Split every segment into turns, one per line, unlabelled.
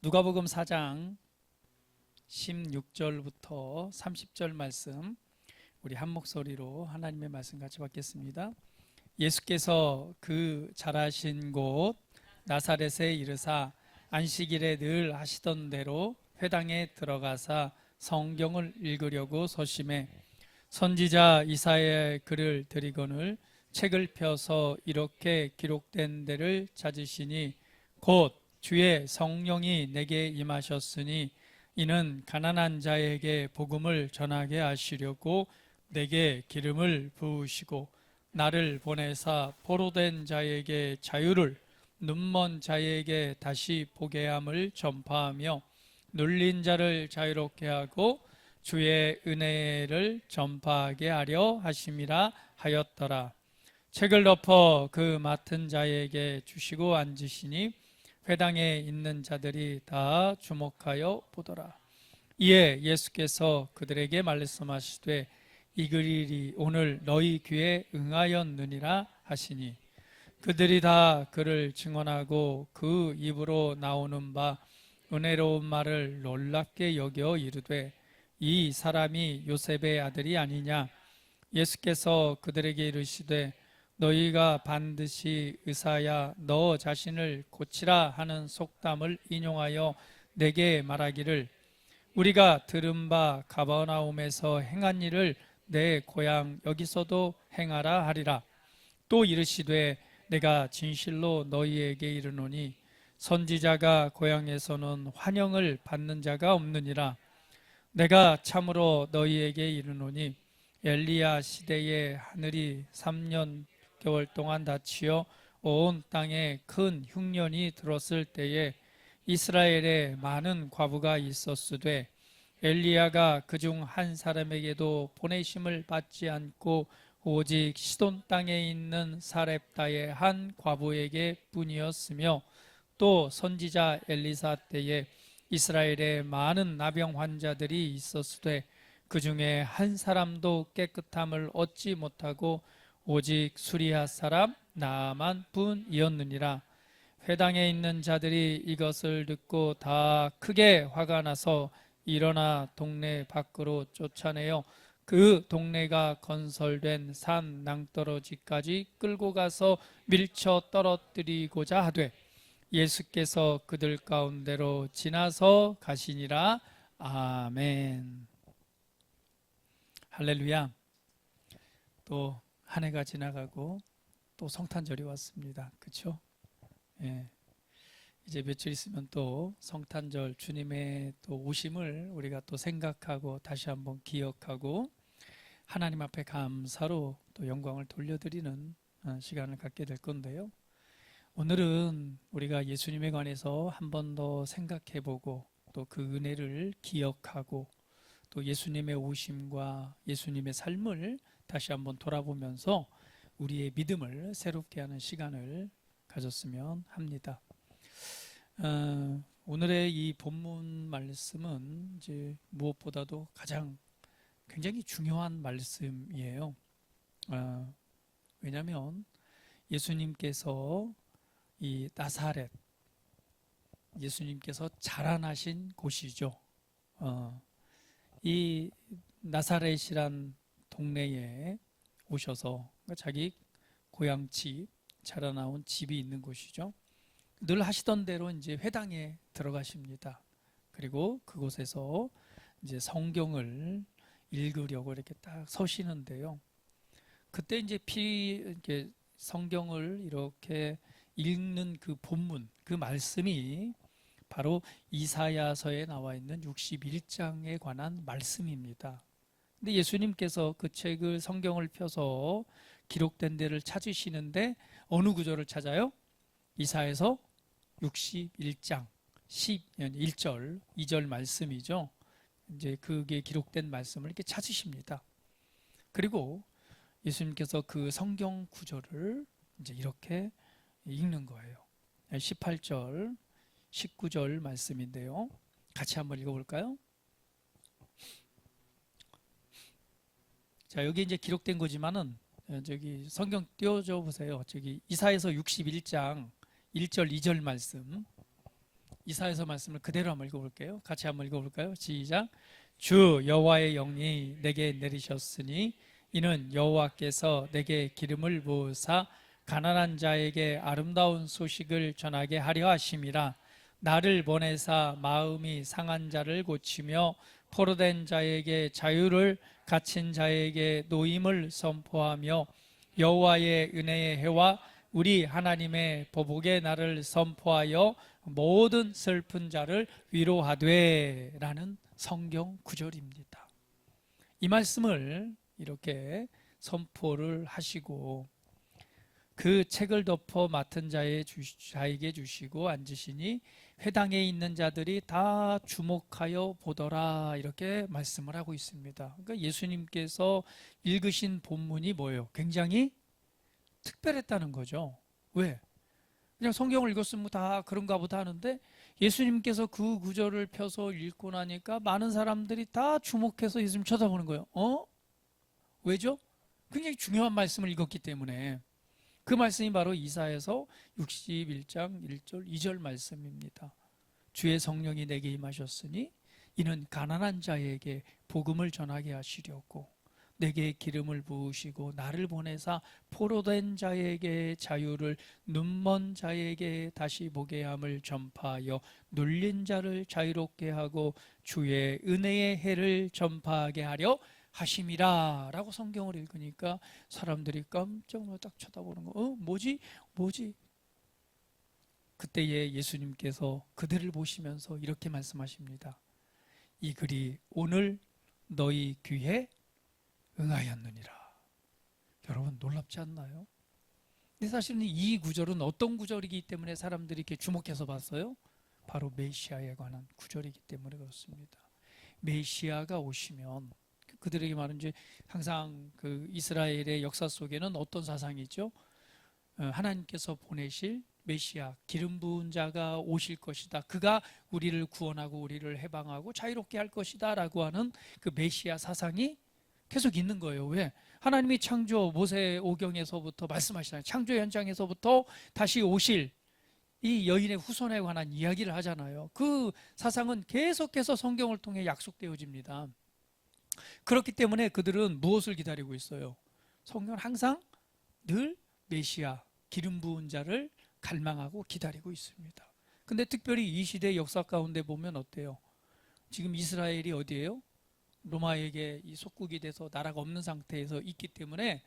누가복음 4장 16절부터 30절 말씀 우리 한 목소리로 하나님의 말씀 같이 받겠습니다. 예수께서 그 자라신 곳 나사렛에 이르사 안식일에 늘 하시던 대로 회당에 들어가사 성경을 읽으려고 서심해 선지자 이사야의 글을 들이거늘 책을 펴서 이렇게 기록된 데를 찾으시니 곧 주의 성령이 내게 임하셨으니 이는 가난한 자에게 복음을 전하게 하시려고 내게 기름을 부으시고 나를 보내사 포로된 자에게 자유를 눈먼 자에게 다시 보게 함을 전파하며 눌린 자를 자유롭게 하고 주의 은혜를 전파하게 하려 하심이라 하였더라. 책을 덮어 그 맡은 자에게 주시고 앉으시니 회당에 있는 자들이 다 주목하여 보더라. 이에 예수께서 그들에게 말씀하시되 이 글이 오늘 너희 귀에 응하였느니라 하시니 그들이 다 그를 증언하고 그 입으로 나오는 바 은혜로운 말을 놀랍게 여겨 이르되 이 사람이 요셉의 아들이 아니냐. 예수께서 그들에게 이르시되 너희가 반드시 의사야 너 자신을 고치라 하는 속담을 인용하여 내게 말하기를 우리가 들은 바 가버나움에서 행한 일을 내 고향 여기서도 행하라 하리라. 또 이르시되 내가 진실로 너희에게 이르노니 선지자가 고향에서는 환영을 받는 자가 없느니라. 내가 참으로 너희에게 이르노니 엘리야 시대에 하늘이 3년 개월 동안 닫히어 온 땅에 큰 흉년이 들었을 때에 이스라엘에 많은 과부가 있었으되 엘리야가 그중 한 사람에게도 보내심을 받지 않고 오직 시돈 땅에 있는 사렙다의 한 과부에게 뿐이었으며 또 선지자 엘리사 때에 이스라엘에 많은 나병 환자들이 있었으되 그 중에 한 사람도 깨끗함을 얻지 못하고 오직 수리아 사람 나아만 뿐이었느니라. 회당에 있는 자들이 이것을 듣고 다 크게 화가 나서 일어나 동네 밖으로 쫓아내어 그 동네가 건설된 산 낭떠러지까지 끌고 가서 밀쳐 떨어뜨리고자 하되 예수께서 그들 가운데로 지나서 가시니라. 아멘. 할렐루야. 또 한 해가 지나가고 또 성탄절이 왔습니다. 그렇죠? 예. 이제 며칠 있으면 또 성탄절 주님의 또 오심을 우리가 또 생각하고 다시 한번 기억하고 하나님 앞에 감사로 또 영광을 돌려드리는 시간을 갖게 될 건데요. 오늘은 우리가 예수님에 관해서 한 번 더 생각해보고 또 그 은혜를 기억하고 또 예수님의 오심과 예수님의 삶을 다시 한번 돌아보면서 우리의 믿음을 새롭게 하는 시간을 가졌으면 합니다. 오늘의 이 본문 말씀은 이제 무엇보다도 가장 굉장히 중요한 말씀이에요. 왜냐하면 예수님께서 이 나사렛, 예수님께서 자라나신 곳이죠. 이 나사렛이란 동네에 오셔서 자기 고향집, 자라나온 집이 있는 곳이죠. 늘 하시던 대로 이제 회당에 들어가십니다. 그리고 그곳에서 이제 성경을 읽으려고 이렇게 딱 서시는데요. 그때 이제 이렇게 성경을 이렇게 읽는 그 본문, 그 말씀이 바로 이사야서에 나와 있는 61장에 관한 말씀입니다. 근데 예수님께서 그 책을 성경을 펴서 기록된 데를 찾으시는데 어느 구절을 찾아요? 이사야서 61장 11절, 2절 말씀이죠. 이제 그게 기록된 말씀을 이렇게 찾으십니다. 그리고 예수님께서 그 성경 구절을 이제 이렇게 읽는 거예요. 18절, 19절 말씀인데요. 같이 한번 읽어볼까요? 자, 여기 이제 기록된 거지만은 저기 성경 띄워줘 보세요. 저기 이사야서 61장 1절, 2절 말씀. 이사야서 말씀을 그대로 한번 읽어볼게요. 같이 한번 읽어볼까요? 시작. 주 여호와의 영이 내게 내리셨으니 이는 여호와께서 내게 기름을 부으사 가난한 자에게 아름다운 소식을 전하게 하려 하심이라. 나를 보내사 마음이 상한 자를 고치며 포로된 자에게 자유를, 갇힌 자에게 노임을 선포하며 여호와의 은혜의 해와 우리 하나님의 보복의 날을 선포하여 모든 슬픈 자를 위로하되 라는 성경 구절입니다. 이 말씀을 이렇게 선포를 하시고 그 책을 덮어 맡은 자에게 주시고 앉으시니 회당에 있는 자들이 다 주목하여 보더라, 이렇게 말씀을 하고 있습니다. 그러니까 예수님께서 읽으신 본문이 뭐예요? 굉장히 특별했다는 거죠. 왜? 그냥 성경을 읽었으면 다 그런가 보다 하는데 예수님께서 그 구절을 펴서 읽고 나니까 많은 사람들이 다 주목해서 예수님 쳐다보는 거예요. 왜죠? 굉장히 중요한 말씀을 읽었기 때문에. 그 말씀이 바로 이사야서 61장 1절 2절 말씀입니다. 주의 성령이 내게 임하셨으니 이는 가난한 자에게 복음을 전하게 하시려고 내게 기름을 부으시고 나를 보내사 포로된 자에게 자유를, 눈먼 자에게 다시 보게 함을 전파하여 눌린 자를 자유롭게 하고 주의 은혜의 해를 전파하게 하려 하심이라 라고 성경을 읽으니까 사람들이 깜짝 놀라 딱 쳐다보는 거. 뭐지? 그때에 예수님께서 그들을 보시면서 이렇게 말씀하십니다. 이 글이 오늘 너희 귀에 응하였느니라. 여러분 놀랍지 않나요? 근데 사실은 이 구절은 어떤 구절이기 때문에 사람들이 이렇게 주목해서 봤어요? 바로 메시아에 관한 구절이기 때문에 그렇습니다. 메시아가 오시면 그들에게 말하는 항상 그 이스라엘의 역사 속에는 어떤 사상이 있죠? 하나님께서 보내실 메시아, 기름 부은 자가 오실 것이다. 그가 우리를 구원하고 우리를 해방하고 자유롭게 할 것이다 라고 하는 그 메시아 사상이 계속 있는 거예요. 왜? 하나님이 창조 모세 오경에서부터 말씀하시잖아요. 창조 현장에서부터 다시 오실 이 여인의 후손에 관한 이야기를 하잖아요. 그 사상은 계속해서 성경을 통해 약속되어집니다. 그렇기 때문에 그들은 무엇을 기다리고 있어요? 성경은 항상 늘 메시아, 기름 부은 자를 갈망하고 기다리고 있습니다. 근데 특별히 이 시대 역사 가운데 보면 어때요? 지금 이스라엘이 어디예요? 로마에게 이 속국이 돼서 나라가 없는 상태에서 있기 때문에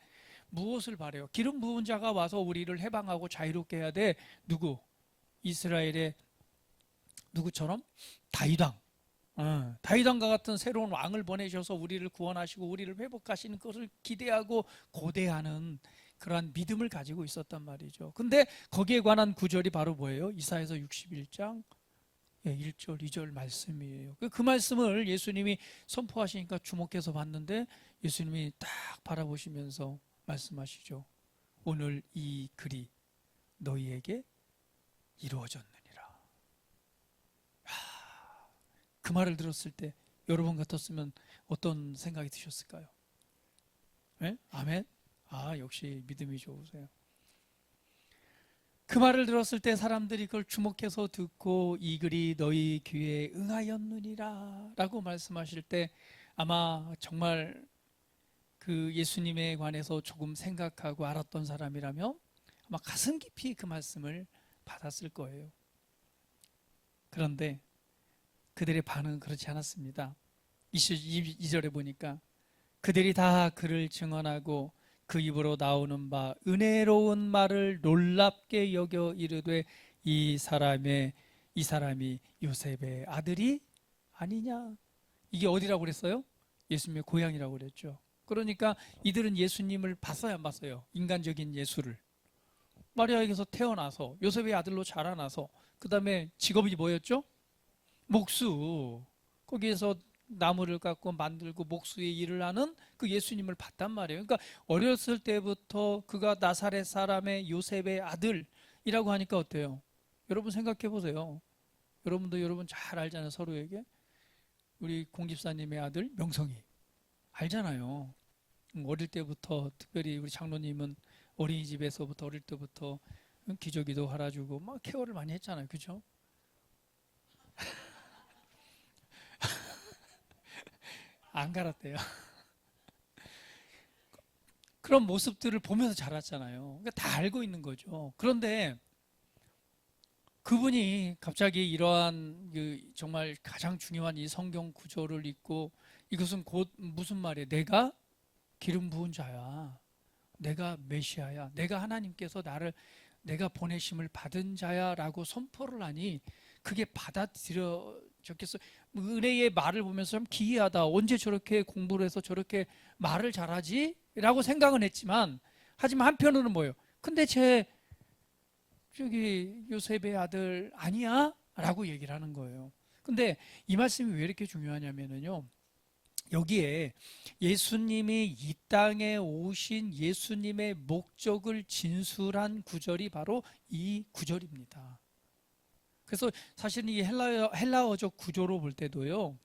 무엇을 바래요? 기름 부은 자가 와서 우리를 해방하고 자유롭게 해야 돼. 누구? 이스라엘의 누구처럼? 다윗왕. 다윗왕과 같은 새로운 왕을 보내셔서 우리를 구원하시고 우리를 회복하시는 것을 기대하고 고대하는 그러한 믿음을 가지고 있었단 말이죠. 근데 거기에 관한 구절이 바로 뭐예요? 이사야서 61장 1절 2절 말씀이에요. 그 말씀을 예수님이 선포하시니까 주목해서 봤는데 예수님이 딱 바라보시면서 말씀하시죠. 오늘 이 글이 너희에게 이루어졌느니라. 그 말을 들었을 때 여러분 같았으면 어떤 생각이 드셨을까요? 네? 아멘? 역시 믿음이 좋으세요. 그 말을 들었을 때 사람들이 그걸 주목해서 듣고 이 글이 너희 귀에 응하였느니라 라고 말씀하실 때 아마 정말 그 예수님에 관해서 조금 생각하고 알았던 사람이라면 아마 가슴 깊이 그 말씀을 받았을 거예요. 그런데 그들의 반응은 그렇지 않았습니다. 2절에 보니까 그들이 다 그를 증언하고 그 입으로 나오는 바 은혜로운 말을 놀랍게 여겨 이르되 이 사람이 요셉의 아들이 아니냐. 이게 어디라고 그랬어요? 예수님의 고향이라고 그랬죠. 그러니까 이들은 예수님을 봤어요, 안 봤어요? 인간적인 예수를. 마리아에게서 태어나서 요셉의 아들로 자라나서 그 다음에 직업이 뭐였죠? 목수. 거기에서 나무를 깎고 만들고 목수의 일을 하는 그 예수님을 봤단 말이에요. 그러니까 어렸을 때부터 그가 나사렛 사람의 요셉의 아들이라고 하니까 어때요? 여러분 생각해 보세요. 여러분도 여러분 잘 알잖아요, 서로에게. 우리 공집사님의 아들 명성이 알잖아요. 어릴 때부터 특별히 우리 장로님은 어린이집에서부터 어릴 때부터 기저귀도 갈아주고 막 케어를 많이 했잖아요, 그렇죠? 안 갈았대요. 그런 모습들을 보면서 자랐잖아요. 그러니까 다 알고 있는 거죠. 그런데 그분이 갑자기 이러한 정말 가장 중요한 이 성경 구조를 읽고 이것은 곧 무슨 말이에요? 내가 기름 부은 자야. 내가 메시아야. 내가 하나님께서 내가 보내심을 받은 자야라고 선포를 하니 그게 받아들여졌겠어요. 은혜의 말을 보면서 참 기이하다. 언제 저렇게 공부를 해서 저렇게 말을 잘하지? 라고 생각은 했지만 하지만 한편으로는 뭐예요? 근데 저기 요셉의 아들 아니야? 라고 얘기를 하는 거예요. 근데 이 말씀이 왜 이렇게 중요하냐면요. 여기에 예수님이 이 땅에 오신 예수님의 목적을 진술한 구절이 바로 이 구절입니다. 그래서 사실은 이 헬라어적 구조로 볼 때도요,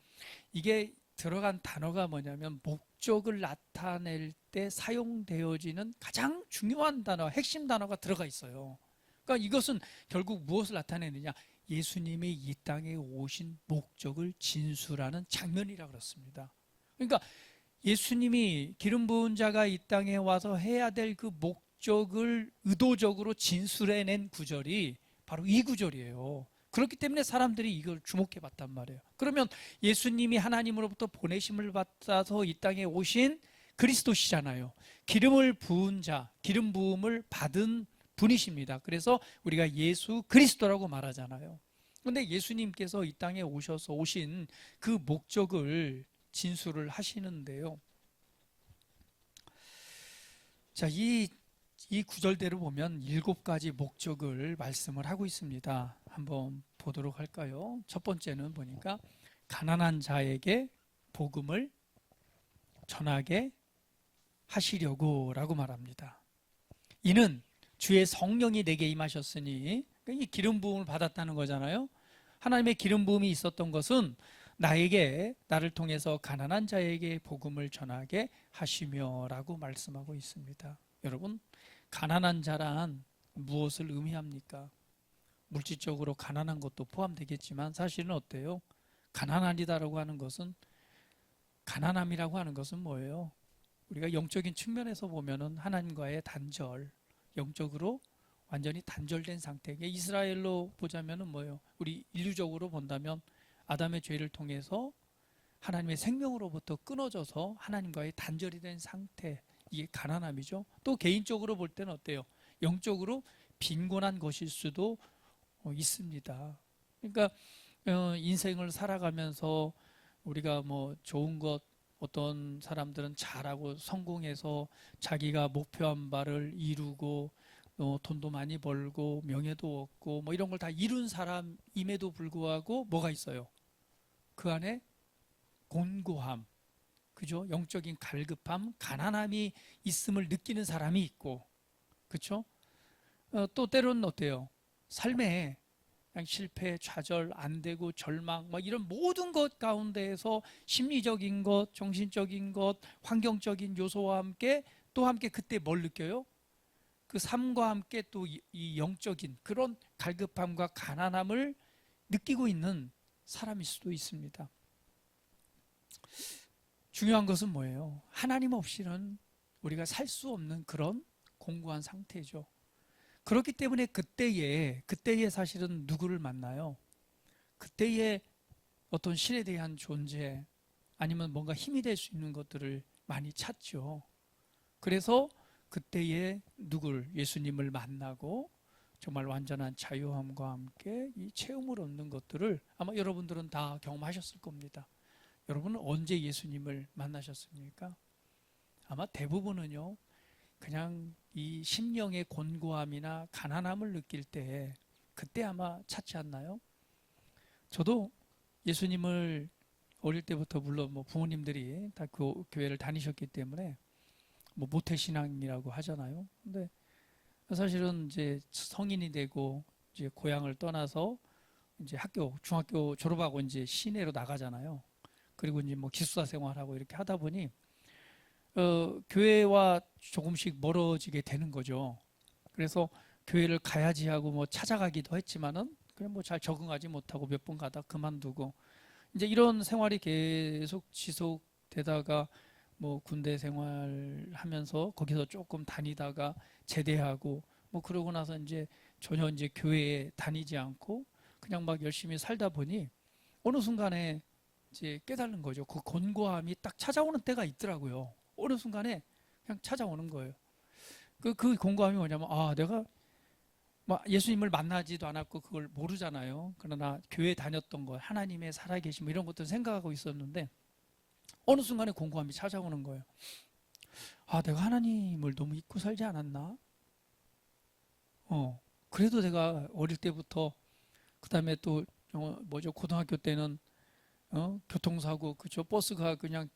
이게 들어간 단어가 뭐냐면 목적을 나타낼 때 사용되어지는 가장 중요한 단어, 핵심 단어가 들어가 있어요. 그러니까 이것은 결국 무엇을 나타내느냐? 예수님이 이 땅에 오신 목적을 진술하는 장면이라 그렇습니다. 그러니까 예수님이 기름 부은 자가 이 땅에 와서 해야 될 그 목적을 의도적으로 진술해낸 구절이 바로 이 구절이에요. 그렇기 때문에 사람들이 이걸 주목해 봤단 말이에요. 그러면 예수님이 하나님으로부터 보내심을 받아서 이 땅에 오신 그리스도시잖아요. 기름을 부은 자, 기름 부음을 받은 분이십니다. 그래서 우리가 예수 그리스도라고 말하잖아요. 그런데 예수님께서 이 땅에 오신 그 목적을 진술을 하시는데요. 자, 이 구절대로 보면 7가지 목적을 말씀을 하고 있습니다. 한번 보도록 할까요? 첫 번째는 보니까 가난한 자에게 복음을 전하게 하시려고 라고 말합니다. 이는 주의 성령이 내게 임하셨으니, 이 기름 부음을 받았다는 거잖아요. 하나님의 기름 부음이 있었던 것은 나를 통해서 가난한 자에게 복음을 전하게 하시며 라고 말씀하고 있습니다. 여러분, 가난한 자란 무엇을 의미합니까? 물질적으로 가난한 것도 포함되겠지만 사실은 어때요? 가난하다라고 하는 것은, 가난함이라고 하는 것은 뭐예요? 우리가 영적인 측면에서 보면은 하나님과의 단절, 영적으로 완전히 단절된 상태. 이스라엘로 보자면은 뭐예요? 우리 인류적으로 본다면 아담의 죄를 통해서 하나님의 생명으로부터 끊어져서 하나님과의 단절이 된 상태, 이게 가난함이죠. 또 개인적으로 볼 때는 어때요? 영적으로 빈곤한 것일 수도 있습니다. 그러니까 인생을 살아가면서 우리가 뭐 좋은 것, 어떤 사람들은 잘하고 성공해서 자기가 목표한 바를 이루고 돈도 많이 벌고 명예도 얻고 뭐 이런 걸 다 이룬 사람임에도 불구하고 뭐가 있어요? 그 안에 곤고함, 그죠? 영적인 갈급함, 가난함이 있음을 느끼는 사람이 있고, 그렇죠? 또 때로는 어때요? 삶에 그냥 실패, 좌절, 안 되고 절망, 뭐 이런 모든 것 가운데에서 심리적인 것, 정신적인 것, 환경적인 요소와 함께 또 함께 그때 뭘 느껴요? 그 삶과 함께 또 이 영적인 그런 갈급함과 가난함을 느끼고 있는 사람일 수도 있습니다. 중요한 것은 뭐예요? 하나님 없이는 우리가 살 수 없는 그런 공고한 상태죠. 그렇기 때문에 그때에 사실은 누구를 만나요? 그때에 어떤 신에 대한 존재, 아니면 뭔가 힘이 될 수 있는 것들을 많이 찾죠. 그래서 그때에 예수님을 만나고 정말 완전한 자유함과 함께 이 체험을 얻는 것들을 아마 여러분들은 다 경험하셨을 겁니다. 여러분은 언제 예수님을 만나셨습니까? 아마 대부분은요, 그냥 이 심령의 곤고함이나 가난함을 느낄 때 그때 아마 찾지 않나요? 저도 예수님을 어릴 때부터, 물론 뭐 부모님들이 다 교회를 다니셨기 때문에 뭐 모태신앙이라고 하잖아요. 근데 사실은 이제 성인이 되고 이제 고향을 떠나서 이제 중학교 졸업하고 이제 시내로 나가잖아요. 그리고 이제 뭐 기숙사 생활하고 이렇게 하다 보니 교회와 조금씩 멀어지게 되는 거죠. 그래서 교회를 가야지 하고 뭐 찾아가기도 했지만은 그냥 뭐 잘 적응하지 못하고 몇 번 가다 그만두고 이제 이런 생활이 계속 되다가 뭐 군대 생활하면서 거기서 조금 다니다가 제대하고 뭐 그러고 나서 이제 전혀 이제 교회에 다니지 않고 그냥 막 열심히 살다 보니 어느 순간에 이제 깨달은 거죠. 그 곤고함이 딱 찾아오는 때가 있더라고요. 어느 순간에 그냥 찾아오는 거예요. 그 곤고함이 뭐냐면, 아, 내가 뭐 예수님을 만나지도 않았고 그걸 모르잖아요. 그러나 교회 다녔던 거, 하나님의 살아계심 뭐 이런 것들 생각하고 있었는데 어느 순간에 곤고함이 찾아오는 거예요. 아, 내가 하나님을 너무 잊고 살지 않았나? 그래도 내가 어릴 때부터 그다음에 또 뭐죠? 고등학교 때는 교통사고 그죠? 버스가 그냥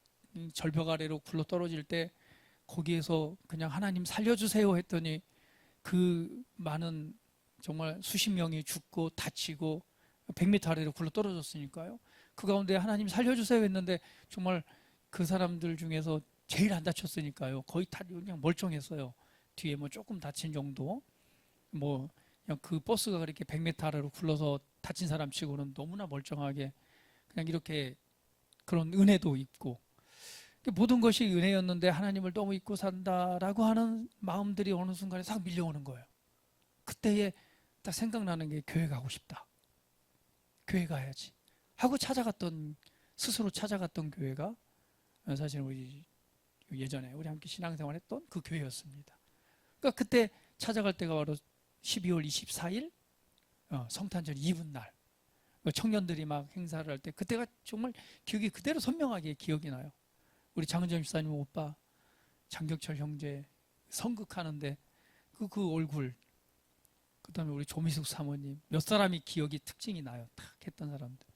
절벽 아래로 굴러 떨어질 때 거기에서 그냥 하나님 살려주세요 했더니 그 많은 정말 수십 명이 죽고 다치고 100m 아래로 굴러 떨어졌으니까요. 그 가운데 하나님 살려주세요 했는데 정말 그 사람들 중에서 제일 안 다쳤으니까요. 거의 다 그냥 멀쩡했어요. 뒤에 뭐 조금 다친 정도. 뭐 그냥 그 버스가 그렇게 100m 아래로 굴러서 다친 사람 치고는 너무나 멀쩡하게 그냥 이렇게 그런 은혜도 있고 모든 것이 은혜였는데 하나님을 너무 잊고 산다라고 하는 마음들이 어느 순간에 싹 밀려오는 거예요. 그때에 딱 생각나는 게 교회 가고 싶다. 교회 가야지 하고 스스로 찾아갔던 교회가 사실 우리 예전에 우리 함께 신앙생활했던 그 교회였습니다. 그러니까 그때 찾아갈 때가 바로 12월 24일 성탄절 이브날 청년들이 막 행사를 할 때 그때가 정말 기억이 그대로 선명하게 기억이 나요. 우리 장은정 집사님 오빠 장경철 형제 선극하는데 그 얼굴, 그다음에 우리 조미숙 사모님 몇 사람이 기억이 특징이 나요. 탁 했던 사람들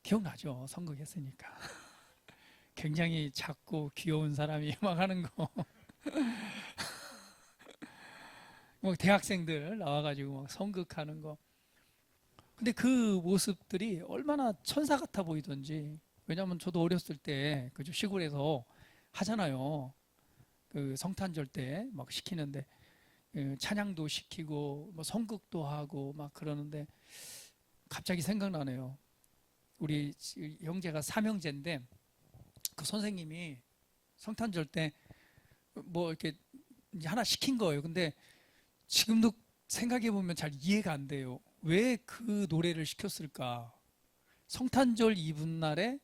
기억나죠? 선극했으니까. 굉장히 작고 귀여운 사람이 막 하는 거. 뭐 대학생들 나와가지고 막 선극하는 거. 근데 그 모습들이 얼마나 천사 같아 보이던지. 왜냐하면 저도 어렸을 때 그죠 시골에서 하잖아요. 그 성탄절 때 막 시키는데 찬양도 시키고 뭐 선극도 하고 막 그러는데 갑자기 생각나네요. 우리 형제가 삼형제인데 그 선생님이 성탄절 때 뭐 이렇게 이제 하나 시킨 거예요. 근데 지금도 생각해 보면 잘 이해가 안 돼요. 왜 그 노래를 시켰을까? 성탄절 이브날에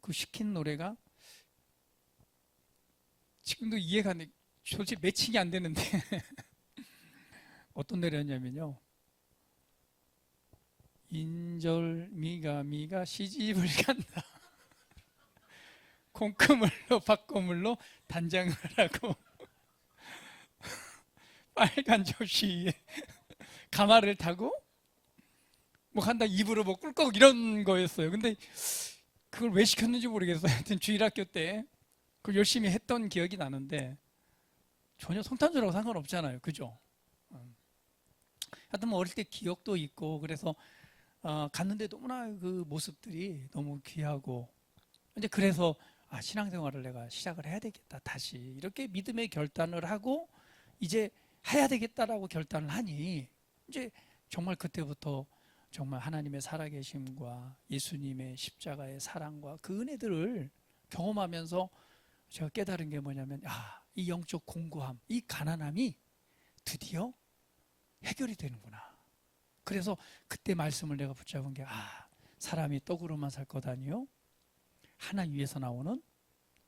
그 시킨 노래가 지금도 이해가 안 돼. 솔직히 매칭이 안 되는데 어떤 노래였냐면요. 인절 미가 시집을 간다. 콩크물로 밥고물로 단장을 하고 빨간 접시에 가마를 타고 뭐 간다 입으로 뭐 꿀꺽 이런 거였어요. 근데 그걸 왜 시켰는지 모르겠어요. 하여튼 주일학교 때 그걸 열심히 했던 기억이 나는데 전혀 성탄절하고 상관없잖아요. 그죠? 하여튼 뭐 어릴 때 기억도 있고 그래서 갔는데 너무나 그 모습들이 너무 귀하고 이제 그래서 신앙생활을 내가 시작을 해야 되겠다 다시 이렇게 믿음의 결단을 하고 이제 해야 되겠다라고 결단을 하니 이제 정말 그때부터 정말 하나님의 살아계심과 예수님의 십자가의 사랑과 그 은혜들을 경험하면서 제가 깨달은 게 뭐냐면 이 영적 공고함, 이 가난함이 드디어 해결이 되는구나. 그래서 그때 말씀을 내가 붙잡은 게 사람이 떡으로만 살 것 아니요 하나님 위에서 나오는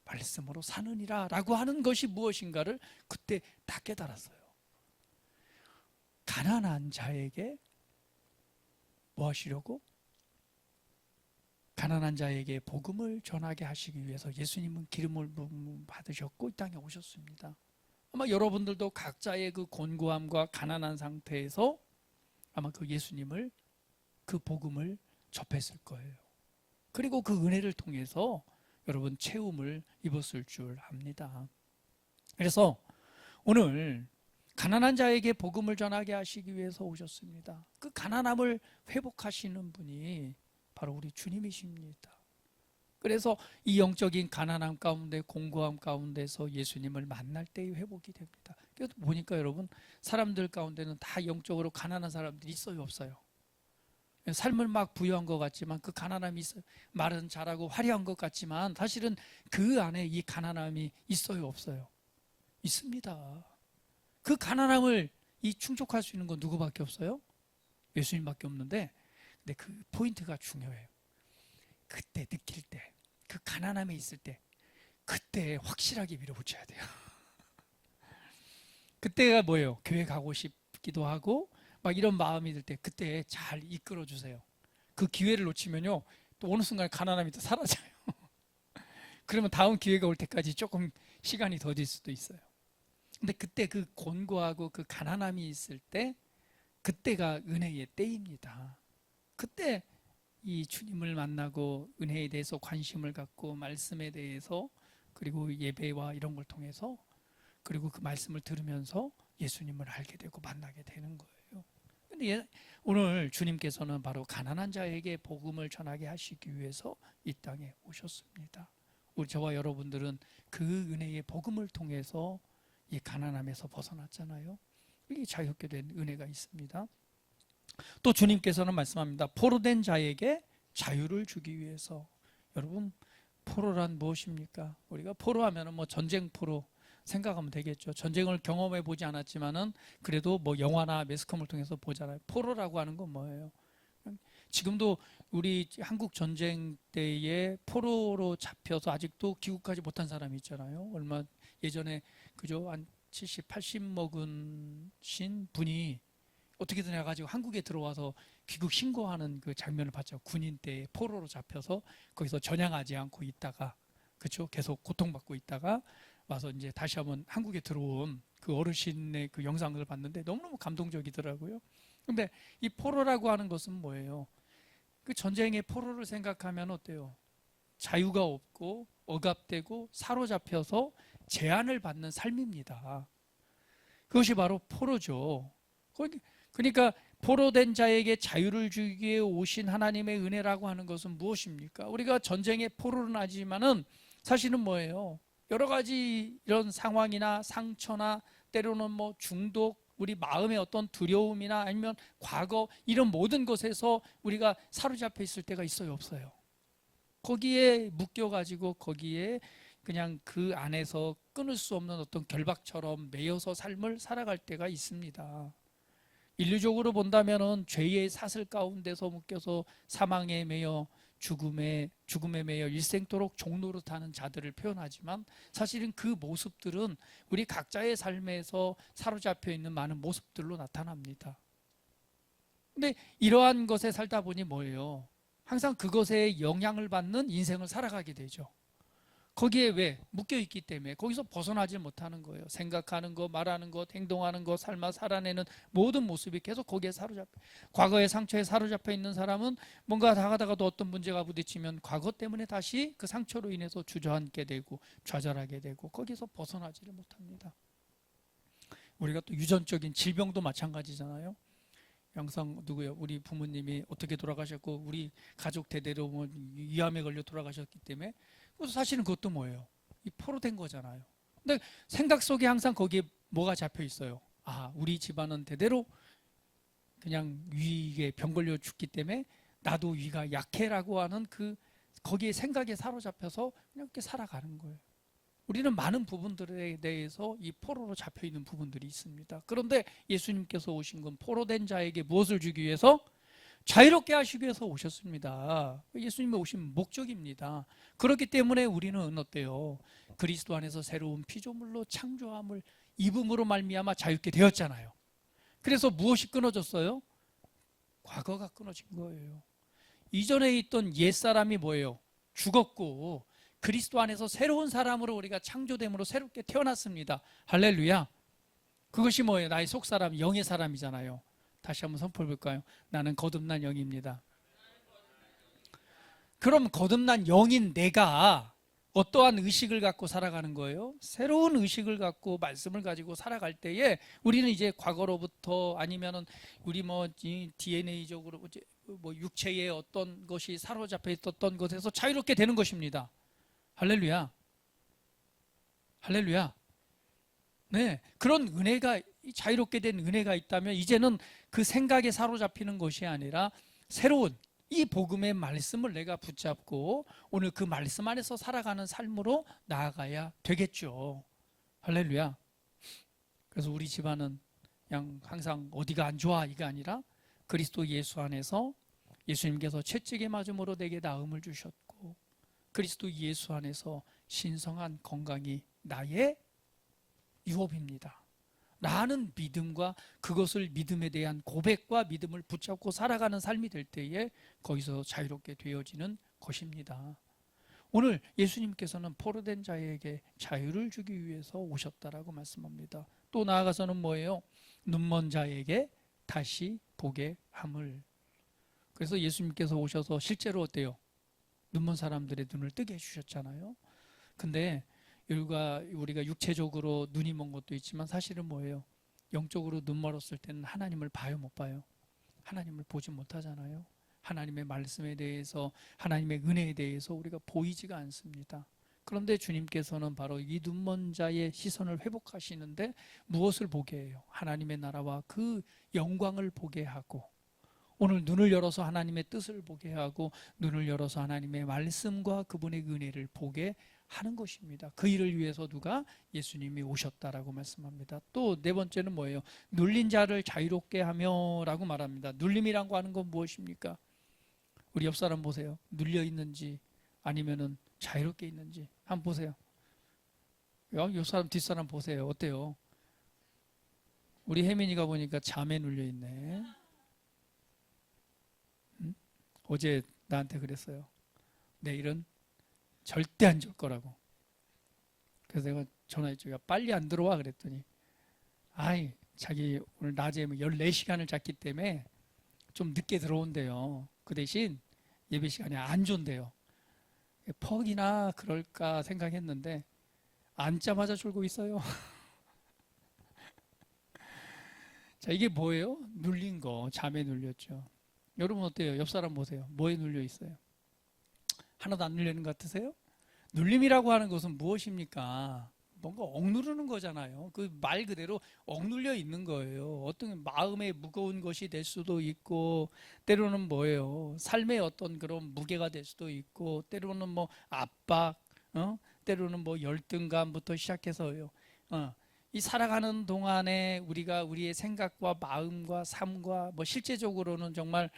말씀으로 사느니라 라고 하는 것이 무엇인가를 그때 다 깨달았어요. 가난한 자에게 뭐 하시려고? 가난한 자에게 복음을 전하게 하시기 위해서 예수님은 기름을 받으셨고 이 땅에 오셨습니다. 아마 여러분들도 각자의 그 곤고함과 가난한 상태에서 아마 그 예수님을 그 복음을 접했을 거예요. 그리고 그 은혜를 통해서 여러분 체험을 입었을 줄 압니다. 그래서 오늘 가난한 자에게 복음을 전하게 하시기 위해서 오셨습니다. 그 가난함을 회복하시는 분이 바로 우리 주님이십니다. 그래서 이 영적인 가난함 가운데 공고함 가운데서 예수님을 만날 때의 회복이 됩니다. 그래서 보니까 여러분 사람들 가운데는 다 영적으로 가난한 사람들이 있어요 없어요? 삶을 막 부유한 것 같지만 그 가난함이 있어요. 말은 잘하고 화려한 것 같지만 사실은 그 안에 이 가난함이 있어요, 없어요? 있습니다. 그 가난함을 충족할 수 있는 건 누구밖에 없어요? 예수님밖에 없는데, 근데 그 포인트가 중요해요. 그때 느낄 때, 그 가난함에 있을 때, 그때 확실하게 밀어붙여야 돼요. 그때가 뭐예요? 교회 가고 싶기도 하고 막 이런 마음이 들 때 그때 잘 이끌어 주세요. 그 기회를 놓치면요, 또 어느 순간 가난함이 또 사라져요. 그러면 다음 기회가 올 때까지 조금 시간이 더딜 수도 있어요. 근데 그때 그 곤고하고 그 가난함이 있을 때, 그때가 은혜의 때입니다. 그때 이 주님을 만나고 은혜에 대해서 관심을 갖고 말씀에 대해서, 그리고 예배와 이런 걸 통해서, 그리고 그 말씀을 들으면서 예수님을 알게 되고 만나게 되는 거예요. 근데 오늘 주님께서는 바로 가난한 자에게 복음을 전하게 하시기 위해서 이 땅에 오셨습니다. 우리 저와 여러분들은 그 은혜의 복음을 통해서 이 가난함에서 벗어났잖아요. 이게 자유롭게 된 은혜가 있습니다. 또 주님께서는 말씀합니다. 포로된 자에게 자유를 주기 위해서. 여러분, 포로란 무엇입니까? 우리가 포로하면 뭐 전쟁 포로 생각하면 되겠죠. 전쟁을 경험해 보지 않았지만은 그래도 뭐 영화나 매스컴을 통해서 보잖아요. 포로라고 하는 건 뭐예요? 지금도 우리 한국 전쟁 때에 포로로 잡혀서 아직도 귀국하지 못한 사람이 있잖아요. 얼마 예전에 그죠? 한 70, 80 먹은 분이 어떻게든 해가지고 한국에 들어와서 귀국 신고하는 그 장면을 봤죠. 군인 때 포로로 잡혀서 거기서 전향하지 않고 있다가, 그렇죠? 계속 고통받고 있다가 와서 이제 다시 한번 한국에 들어온 그 어르신의 그 영상을 봤는데 너무너무 감동적이더라고요. 근데 이 포로라고 하는 것은 뭐예요? 그 전쟁의 포로를 생각하면 어때요? 자유가 없고 억압되고 사로잡혀서 제한을 받는 삶입니다. 그것이 바로 포로죠. 그러니까 포로된 자에게 자유를 주기 위해 오신 하나님의 은혜라고 하는 것은 무엇입니까? 우리가 전쟁의 포로는 하지만은 사실은 뭐예요? 여러 가지 이런 상황이나 상처나 때로는 뭐 중독, 우리 마음의 어떤 두려움이나 아니면 과거, 이런 모든 것에서 우리가 사로잡혀 있을 때가 있어요, 없어요? 거기에 묶여가지고 거기에 그냥 그 안에서 끊을 수 없는 어떤 결박처럼 매여서 삶을 살아갈 때가 있습니다. 인류적으로 본다면은 죄의 사슬 가운데서 묶여서 사망에 매여 죽음에 매여 일생토록 종노릇하는 자들을 표현하지만, 사실은 그 모습들은 우리 각자의 삶에서 사로잡혀 있는 많은 모습들로 나타납니다. 근데 이러한 것에 살다 보니 뭐예요? 항상 그것에 영향을 받는 인생을 살아가게 되죠. 거기에 왜? 묶여있기 때문에 거기서 벗어나지 못하는 거예요. 생각하는 것, 말하는 것, 행동하는 것, 삶아 살아내는 모든 모습이 계속 거기에 사로잡혀, 과거의 상처에 사로잡혀 있는 사람은 뭔가 나가다가 또 어떤 문제가 부딪히면 과거 때문에 다시 그 상처로 인해서 주저앉게 되고 좌절하게 되고 거기서 벗어나지를 못합니다. 우리가 또 유전적인 질병도 마찬가지잖아요. 영상 누구요? 우리 부모님이 어떻게 돌아가셨고 우리 가족 대대로 뭐 위암에 걸려 돌아가셨기 때문에, 그래서 사실은 그것도 뭐예요? 이 포로된 거잖아요. 근데 생각 속에 항상 거기에 뭐가 잡혀 있어요? 아, 우리 집안은 대대로 그냥 위에 병 걸려 죽기 때문에 나도 위가 약해라고 하는 그 거기에 생각에 사로잡혀서 그냥 이렇게 살아가는 거예요. 우리는 많은 부분들에 대해서 이 포로로 잡혀 있는 부분들이 있습니다. 그런데 예수님께서 오신 건 포로된 자에게 무엇을 주기 위해서? 자유롭게 하시기 위해서 오셨습니다. 예수님이 오신 목적입니다. 그렇기 때문에 우리는 어때요? 그리스도 안에서 새로운 피조물로 창조함을 입음으로 말미암아 자유롭게 되었잖아요. 그래서 무엇이 끊어졌어요? 과거가 끊어진 거예요. 이전에 있던 옛사람이 뭐예요? 죽었고 그리스도 안에서 새로운 사람으로 우리가 창조됨으로 새롭게 태어났습니다. 할렐루야. 그것이 뭐예요? 나의 속사람, 영의 사람이잖아요. 다시 한번 선포해 볼까요? 나는 거듭난 영입니다. 그럼 거듭난 영인 내가 어떠한 의식을 갖고 살아가는 거예요? 새로운 의식을 갖고 말씀을 가지고 살아갈 때에 우리는 이제 과거로부터 아니면은 우리 뭐 DNA적으로 뭐 육체의 어떤 것이 사로잡혀 있었던 것에서 자유롭게 되는 것입니다. 할렐루야. 할렐루야. 네. 그런 은혜가, 자유롭게 된 은혜가 있다면 이제는 그 생각에 사로잡히는 것이 아니라 새로운 이 복음의 말씀을 내가 붙잡고 오늘 그 말씀 안에서 살아가는 삶으로 나아가야 되겠죠. 할렐루야. 그래서 우리 집안은 그냥 항상 어디가 안 좋아 이게 아니라 그리스도 예수 안에서 예수님께서 채찍에 맞음으로 내게 나음을 주셨고 그리스도 예수 안에서 신성한 건강이 나의 유업입니다 라는 믿음과 그것을 믿음에 대한 고백과 믿음을 붙잡고 살아가는 삶이 될 때에 거기서 자유롭게 되어지는 것입니다. 오늘 예수님께서는 포로된 자에게 자유를 주기 위해서 오셨다라고 말씀합니다. 또 나아가서는 뭐예요? 눈먼 자에게 다시 보게 함을. 그래서 예수님께서 오셔서 실제로 어때요? 눈먼 사람들의 눈을 뜨게 해주셨잖아요. 근데 우리가 육체적으로 눈이 먼 것도 있지만 사실은 뭐예요? 영적으로 눈 멀었을 때는 하나님을 봐요, 못 봐요? 하나님을 보지 못하잖아요. 하나님의 말씀에 대해서, 하나님의 은혜에 대해서 우리가 보이지가 않습니다. 그런데 주님께서는 바로 이 눈먼 자의 시선을 회복하시는데 무엇을 보게 해요? 하나님의 나라와 그 영광을 보게 하고, 오늘 눈을 열어서 하나님의 뜻을 보게 하고 눈을 열어서 하나님의 말씀과 그분의 은혜를 보게 하는 것입니다. 그 일을 위해서 누가? 예수님이 오셨다라고 말씀합니다. 또 네 번째는 뭐예요? 눌린 자를 자유롭게 하며 라고 말합니다. 눌림이라고 하는 건 무엇입니까? 우리 옆 사람 보세요. 눌려 있는지 아니면은 자유롭게 있는지 한번 보세요. 옆 사람 뒷사람 보세요. 어때요? 우리 혜민이가 보니까 잠에 눌려 있네. 어제 나한테 그랬어요. 내일은 절대 안 줄 거라고. 그래서 내가 전화했죠. 야, 빨리 안 들어와 그랬더니 아이 자기 오늘 낮에 14시간을 잤기 때문에 좀 늦게 들어온대요. 그 대신 예배 시간에 안 준대요. 퍽이나 그럴까 생각했는데 앉자마자 졸고 있어요. 자, 이게 뭐예요? 눌린 거, 잠에 눌렸죠. 여러분 어때요? 옆 사람 보세요. 뭐에 눌려 있어요? 하나도 안 눌리는 것 같으세요? 눌림이라고 하는 것은 무엇입니까? 뭔가 억누르는 거잖아요. 그 말 그대로 억눌려 있는 거예요. 어떤 마음에 무거운 것이 될 수도 있고, 때로는 뭐예요? 삶의 어떤 그런 무게가 될 수도 있고, 때로는 뭐 압박, 때로는 뭐 열등감부터 시작해서요. 이 살아가는 동안에 우리가 우리의 생각과 마음과 삶과 뭐 실제적으로는 정말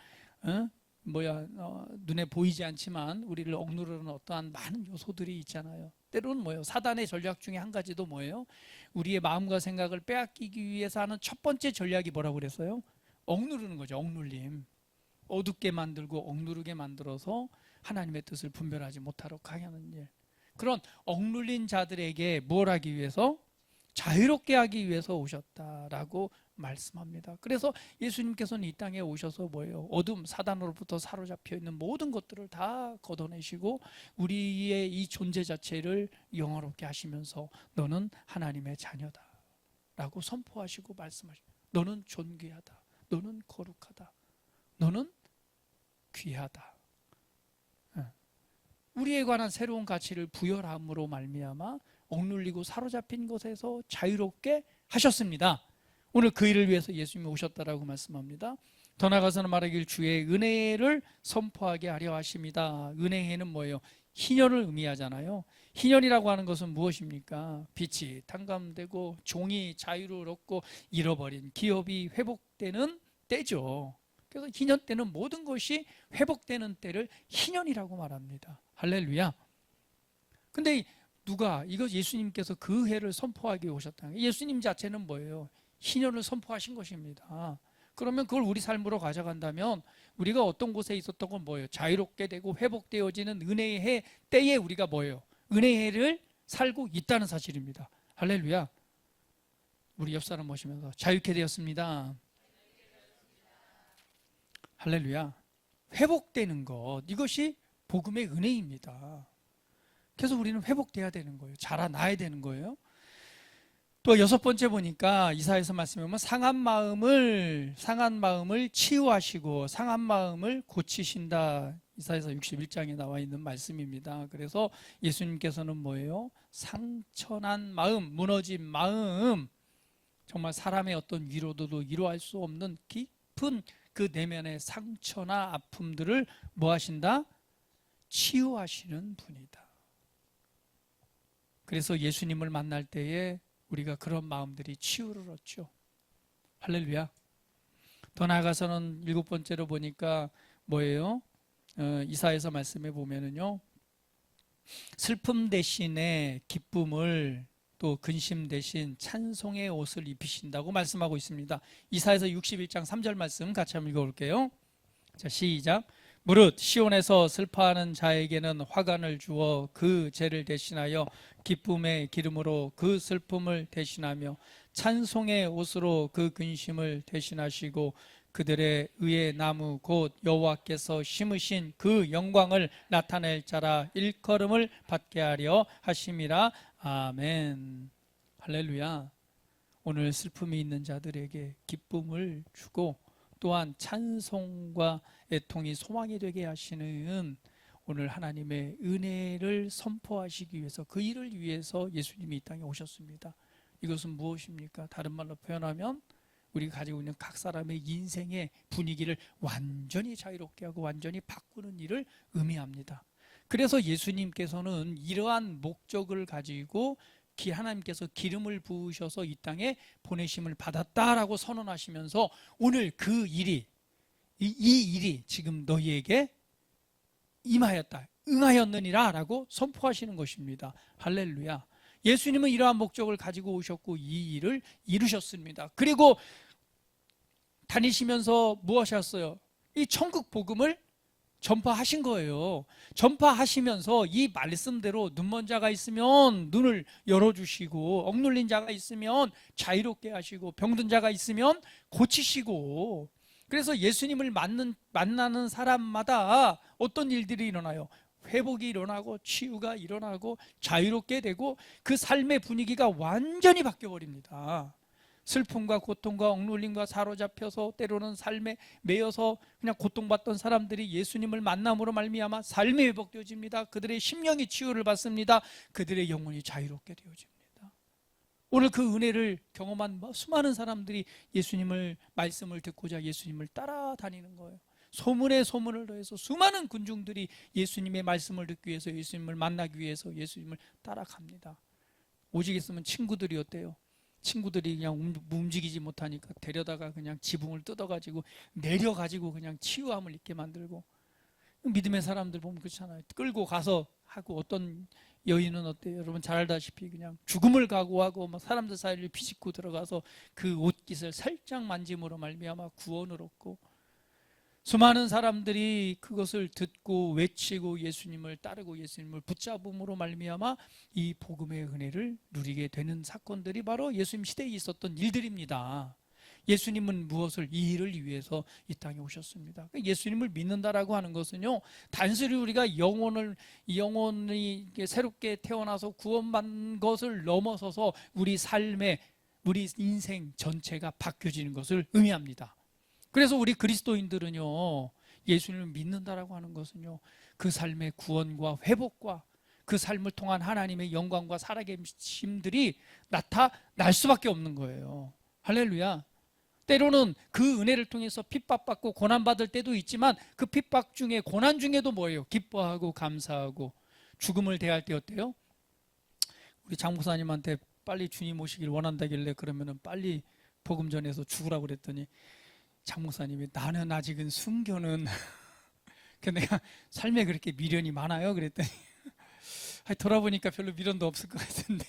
눈에 보이지 않지만 우리를 억누르는 어떠한 많은 요소들이 있잖아요. 때로는 뭐예요? 사단의 전략 중에 한 가지도 뭐예요? 우리의 마음과 생각을 빼앗기기 위해서 하는 첫 번째 전략이 뭐라고 그랬어요? 억누르는 거죠. 억눌림. 어둡게 만들고 억누르게 만들어서 하나님의 뜻을 분별하지 못하도록 하는 일. 그런 억눌린 자들에게 뭘 하기 위해서? 자유롭게 하기 위해서 오셨다라고 말씀합니다. 그래서 예수님께서는 이 땅에 오셔서 뭐예요? 어둠, 사단으로부터 사로잡혀 있는 모든 것들을 다 걷어내시고 우리의 이 존재 자체를 영화롭게 하시면서 너는 하나님의 자녀다 라고 선포하시고 말씀하시고 너는 존귀하다, 너는 거룩하다, 너는 귀하다. 우리에 관한 새로운 가치를 부여함으로 말미암아 억눌리고 사로잡힌 것에서 자유롭게 하셨습니다. 오늘 그 일을 위해서 예수님이 오셨다라고 말씀합니다. 더 나아가서는 말하길 주의 은혜를 선포하게 하려 하십니다. 은혜는 뭐예요? 희년을 의미하잖아요. 희년이라고 하는 것은 무엇입니까? 빛이 탕감되고 종이 자유를 얻고 잃어버린 기업이 회복되는 때죠. 그래서 희년 때는 모든 것이 회복되는 때를 희년이라고 말합니다. 할렐루야. 근데 이거 예수님께서 그 해를 선포하기 오셨다. 예수님 자체는 뭐예요? 희년을 선포하신 것입니다. 그러면 그걸 우리 삶으로 가져간다면 우리가 어떤 곳에 있었던 건 뭐예요? 자유롭게 되고 회복되어지는 은혜의 해 때에 우리가 뭐예요? 은혜의 해를 살고 있다는 사실입니다. 할렐루야. 우리 옆 사람 모시면서 자유케 되었습니다. 할렐루야. 회복되는 것, 이것이 복음의 은혜입니다. 그래서 우리는 회복돼야 되는 거예요. 자라나야 되는 거예요. 또 여섯 번째 보니까 이사야서 말씀에 보면 상한 마음을 치유하시고 상한 마음을 고치신다. 이사야서 61장에 나와 있는 말씀입니다. 그래서 예수님께서는 뭐예요? 상처난 마음, 무너진 마음, 정말 사람의 어떤 위로도 위로할 수 없는 깊은 그 내면의 상처나 아픔들을 뭐 하신다? 치유하시는 분이다. 그래서 예수님을 만날 때에 우리가 그런 마음들이 치유를 얻죠. 할렐루야. 더 나아가서는 7번째로 보니까 뭐예요? 이사야서 말씀에 보면은요, 슬픔 대신에 기쁨을, 또 근심 대신 찬송의 옷을 입히신다고 말씀하고 있습니다. 이사야서 61장 3절 말씀 같이 한번 읽어볼게요. 자, 시작. 무릇 시온에서 슬퍼하는 자에게는 화관을 주어 그 죄를 대신하여 기쁨의 기름으로 그 슬픔을 대신하며 찬송의 옷으로 그 근심을 대신하시고 그들의 의의 나무 곧 여호와께서 심으신 그 영광을 나타낼 자라 일컬음을 받게 하려 하심이라. 아멘. 할렐루야. 오늘 슬픔이 있는 자들에게 기쁨을 주고 또한 찬송과 애통이 소망이 되게 하시는 오늘 하나님의 은혜를 선포하시기 위해서, 그 일을 위해서 예수님이 이 땅에 오셨습니다. 이것은 무엇입니까? 다른 말로 표현하면 우리가 가지고 있는 각 사람의 인생의 분위기를 완전히 자유롭게 하고 완전히 바꾸는 일을 의미합니다. 그래서 예수님께서는 이러한 목적을 가지고 하나님께서 기름을 부으셔서 이 땅에 보내심을 받았다라고 선언하시면서 오늘 그 일이, 이 일이 지금 너희에게 임하였다, 응하였느니라 라고 선포하시는 것입니다. 할렐루야. 예수님은 이러한 목적을 가지고 오셨고 이 일을 이루셨습니다. 그리고 다니시면서 무엇하셨어요? 이 천국 복음을 전파하신 거예요. 전파하시면서 이 말씀대로 눈먼 자가 있으면 눈을 열어주시고, 억눌린 자가 있으면 자유롭게 하시고, 병든 자가 있으면 고치시고, 그래서 예수님을 만나는 사람마다 어떤 일들이 일어나요? 회복이 일어나고 치유가 일어나고 자유롭게 되고 그 삶의 분위기가 완전히 바뀌어버립니다. 슬픔과 고통과 억눌림과 사로잡혀서 때로는 삶에 매여서 그냥 고통받던 사람들이 예수님을 만남으로 말미암아 삶이 회복되어집니다. 그들의 심령이 치유를 받습니다. 그들의 영혼이 자유롭게 되어집니다. 오늘 그 은혜를 경험한 수많은 사람들이 예수님을 말씀을 듣고자 예수님을 따라다니는 거예요. 소문에 소문을 더해서 수많은 군중들이 예수님의 말씀을 듣기 위해서, 예수님을 만나기 위해서 예수님을 따라갑니다. 오직 있으면 친구들이 어때요? 친구들이 그냥 움직이지 못하니까 데려다가 그냥 지붕을 뜯어가지고 내려가지고 그냥 치유함을 입게 만들고, 믿음의 사람들 보면 그렇잖아요. 끌고 가서 하고, 어떤 여인은 어때요? 여러분 잘 알다시피 그냥 죽음을 각오하고 막 사람들 사이를 비집고 들어가서 그 옷깃을 살짝 만짐으로 말미암아 구원을 얻고, 수많은 사람들이 그것을 듣고 외치고 예수님을 따르고 예수님을 붙잡음으로 말미암아 이 복음의 은혜를 누리게 되는 사건들이 바로 예수님 시대에 있었던 일들입니다. 예수님은 무엇을? 이 일을 위해서 이 땅에 오셨습니다. 예수님을 믿는다라고 하는 것은요, 단순히 우리가 영혼이 새롭게 태어나서 구원받는 것을 넘어서서 우리 삶의, 우리 인생 전체가 바뀌어지는 것을 의미합니다. 그래서 우리 그리스도인들은요, 예수님을 믿는다라고 하는 것은요, 그 삶의 구원과 회복과 그 삶을 통한 하나님의 영광과 살아계심들이 나타날 수밖에 없는 거예요. 할렐루야. 때로는 그 은혜를 통해서 핍박받고 고난받을 때도 있지만 그 핍박 중에, 고난 중에도 뭐예요? 기뻐하고 감사하고. 죽음을 대할 때 어때요? 우리 장목사님한테 빨리 주님 오시길 원한다길래 그러면은 빨리 복음 전해서 죽으라고 그랬더니 장목사님이 나는 아직은 순교는 내가 삶에 그렇게 미련이 많아요 그랬더니 돌아보니까 별로 미련도 없을 것 같은데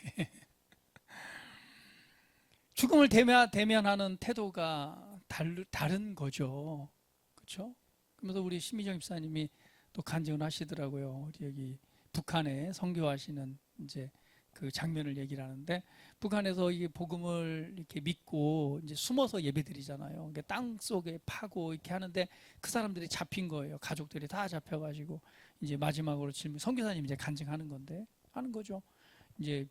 죽음을 대면하는 태도가 다른 거죠. 그렇죠? 그러면서 우리 심희정 집사님이 또 간증을 하시더라고요. 여기 북한에 선교하시는 이제 그 장면을 얘기를 하는데, 북한에서 이 복음을 이렇게 믿고 이제 숨어서 예배드리잖아요. 그러니까 땅 속에 파고 이렇게 하는데 그 사람들이 잡힌 거예요. 가족들이 다 잡혀가지고 이제 마지막으로 질문, 선교사님이 이제 간증하는 건데 하는 거죠. 이제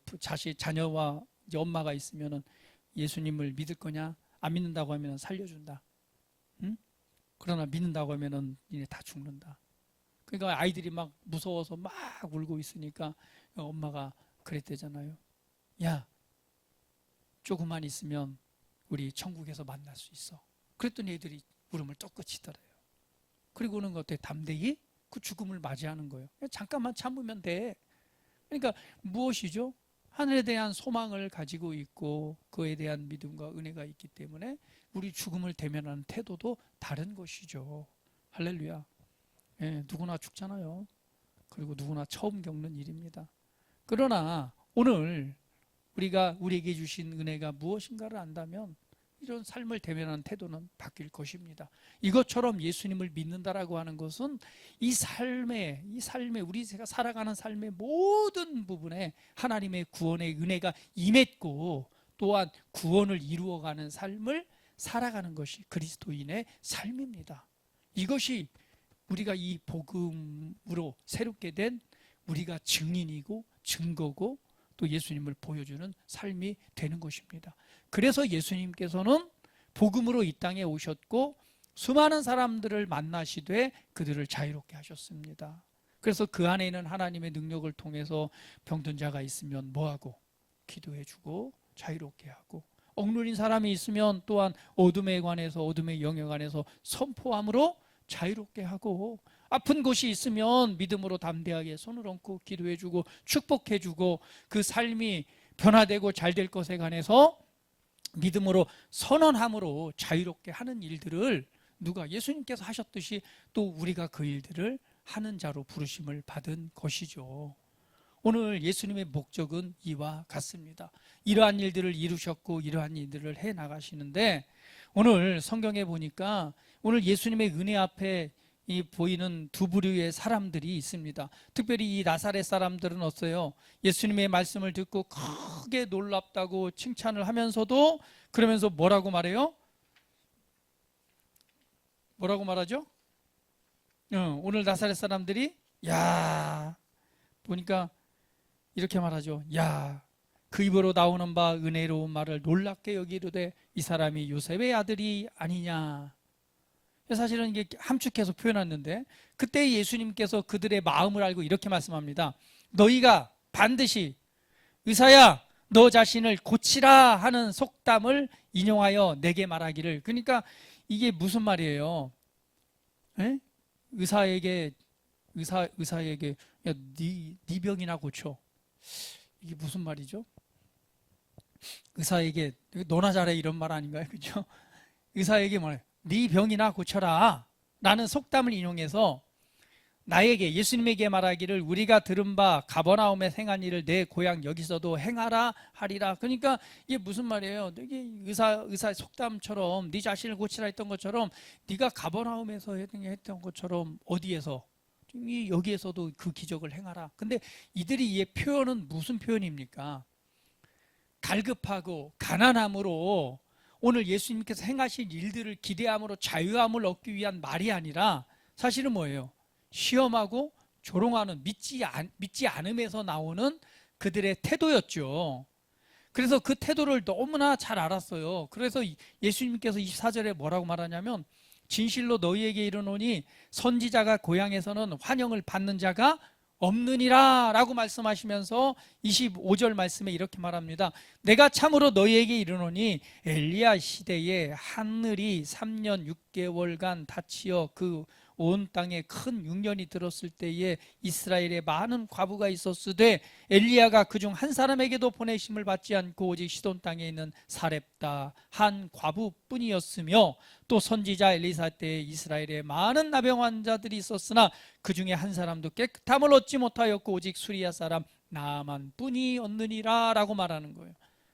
자녀와 이제 엄마가 있으면은 예수님을 믿을 거냐? 안 믿는다고 하면 살려준다. 응? 그러나 믿는다고 하면은 니네 다 죽는다. 그러니까 아이들이 막 무서워서 막 울고 있으니까 엄마가 그랬대잖아요. 야, 조금만 있으면 우리 천국에서 만날 수 있어. 그랬더니 애들이 울음을 또 그치더래요. 그리고는 어때? 담대히 그 죽음을 맞이하는 거예요. 잠깐만 참으면 돼. 그러니까 무엇이죠? 하늘에 대한 소망을 가지고 있고 그에 대한 믿음과 은혜가 있기 때문에 우리 죽음을 대면하는 태도도 다른 것이죠. 할렐루야. 예, 누구나 죽잖아요. 그리고 누구나 처음 겪는 일입니다. 그러나 오늘 우리가 우리에게 주신 은혜가 무엇인가를 안다면 이런 삶을 대면하는 태도는 바뀔 것입니다. 이것처럼 예수님을 믿는다라고 하는 것은 이 삶에 우리가 살아가는 삶의 모든 부분에 하나님의 구원의 은혜가 임했고 또한 구원을 이루어가는 삶을 살아가는 것이 그리스도인의 삶입니다. 이것이 우리가 이 복음으로 새롭게 된 우리가 증인이고 증거고 또 예수님을 보여주는 삶이 되는 것입니다. 그래서 예수님께서는 복음으로 이 땅에 오셨고 수많은 사람들을 만나시되 그들을 자유롭게 하셨습니다. 그래서 그 안에 있는 하나님의 능력을 통해서 병든 자가 있으면 뭐하고? 기도해주고 자유롭게 하고, 억눌린 사람이 있으면 또한 어둠에 관해서 어둠의 영역 안에서 선포함으로 자유롭게 하고, 아픈 곳이 있으면 믿음으로 담대하게 손을 얹고 기도해주고 축복해주고 그 삶이 변화되고 잘 될 것에 관해서 믿음으로 선언함으로 자유롭게 하는 일들을 누가? 예수님께서 하셨듯이 또 우리가 그 일들을 하는 자로 부르심을 받은 것이죠. 오늘 예수님의 목적은 이와 같습니다. 이러한 일들을 이루셨고 이러한 일들을 해 나가시는데, 오늘 성경에 보니까 오늘 예수님의 은혜 앞에 이 보이는 두 부류의 사람들이 있습니다. 특별히 이 나사렛 사람들은 어때요? 예수님의 말씀을 듣고 크게 놀랍다고 칭찬을 하면서도 그러면서 뭐라고 말해요? 뭐라고 말하죠? 오늘 나사렛 사람들이 야 보니까 이렇게 말하죠. 야, 그 입으로 나오는 바 은혜로운 말을 놀랍게 여기로되 이 사람이 요셉의 아들이 아니냐. 사실은 이게 함축해서 표현했는데 그때 예수님께서 그들의 마음을 알고 이렇게 말씀합니다. 너희가 반드시 의사야 너 자신을 고치라 하는 속담을 인용하여 내게 말하기를. 그러니까 이게 무슨 말이에요? 에? 의사에게 야, 네 병이나 고쳐. 이게 무슨 말이죠? 의사에게 너나 잘해 이런 말 아닌가요? 그렇죠? 의사에게 뭐래? 네 병이나 고쳐라 라는 속담을 인용해서 나에게, 예수님에게 말하기를 우리가 들은 바 가버나움에 행한 일을 내 고향 여기서도 행하라 하리라. 그러니까 이게 무슨 말이에요? 이게 의사 속담처럼 네 자신을 고치라 했던 것처럼 네가 가버나움에서 했던 것처럼 어디에서? 여기에서도 그 기적을 행하라. 근데 이들이 이 표현은 무슨 표현입니까? 갈급하고 가난함으로 오늘 예수님께서 행하신 일들을 기대함으로 자유함을 얻기 위한 말이 아니라 사실은 뭐예요? 시험하고 조롱하는, 믿지 않음에서 나오는 그들의 태도였죠. 그래서 그 태도를 너무나 잘 알았어요. 그래서 예수님께서 24절에 뭐라고 말하냐면 진실로 너희에게 이르노니 선지자가 고향에서는 환영을 받는 자가 없느니라 라고 말씀하시면서 25절 말씀에 이렇게 말합니다. 내가 참으로 너희에게 이르노니 엘리야 시대에 하늘이 3년 6개월간 닫히어 그 온 땅에 큰 흉년이 들었을 때에 이스라엘에 많은 과부가 있었으되 엘리야가 그중 한 사람에게도 보내심을 받지 않고 오직 시돈 땅에 있는 사렙다 한 과부뿐이었으며 또 선지자 엘리사 때에 이스라엘에 많은 나병 환자들이 있었으나 그 중에 한 사람도 깨끗함을 얻지 못하였고 오직 수리아 사람 나만 뿐이 없느니라 라고 말하는 거예요.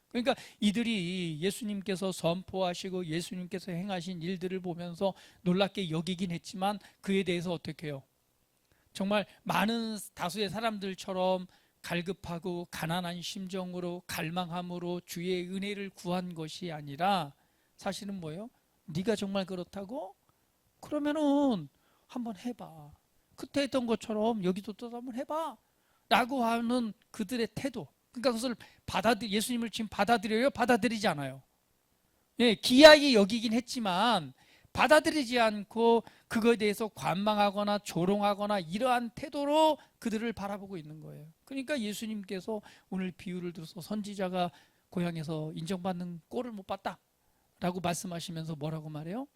그러니까 이들이 예수님께서 선포하시고 예수님께서 행하신 일들을 보면서 놀랍게 여기긴 했지만 그에 대해서 어떻게 해요? 정말 많은 다수의 사람들처럼 갈급하고 가난한 심정으로 갈망함으로 주의 은혜를 구한 것이 아니라 사실은 뭐예요? 네가 정말 그렇다고? 그러면은 한번 해봐. 그때 했던 것처럼 여기도 또 한번 해봐 라고 하는 그들의 태도. 그러니까 그것을 예수님을 지금 받아들여요? 받아들이지 않아요. 예, 기이하게 여기긴 했지만 받아들이지 않고 그거에 대해서 관망하거나 조롱하거나 이러한 태도로 그들을 바라보고 있는 거예요. 그러니까 예수님께서 오늘 비유를 들어서 선지자가 고향에서 인정받는 꼴을 못 봤다 라고 말씀하시면서 뭐라고 말해요?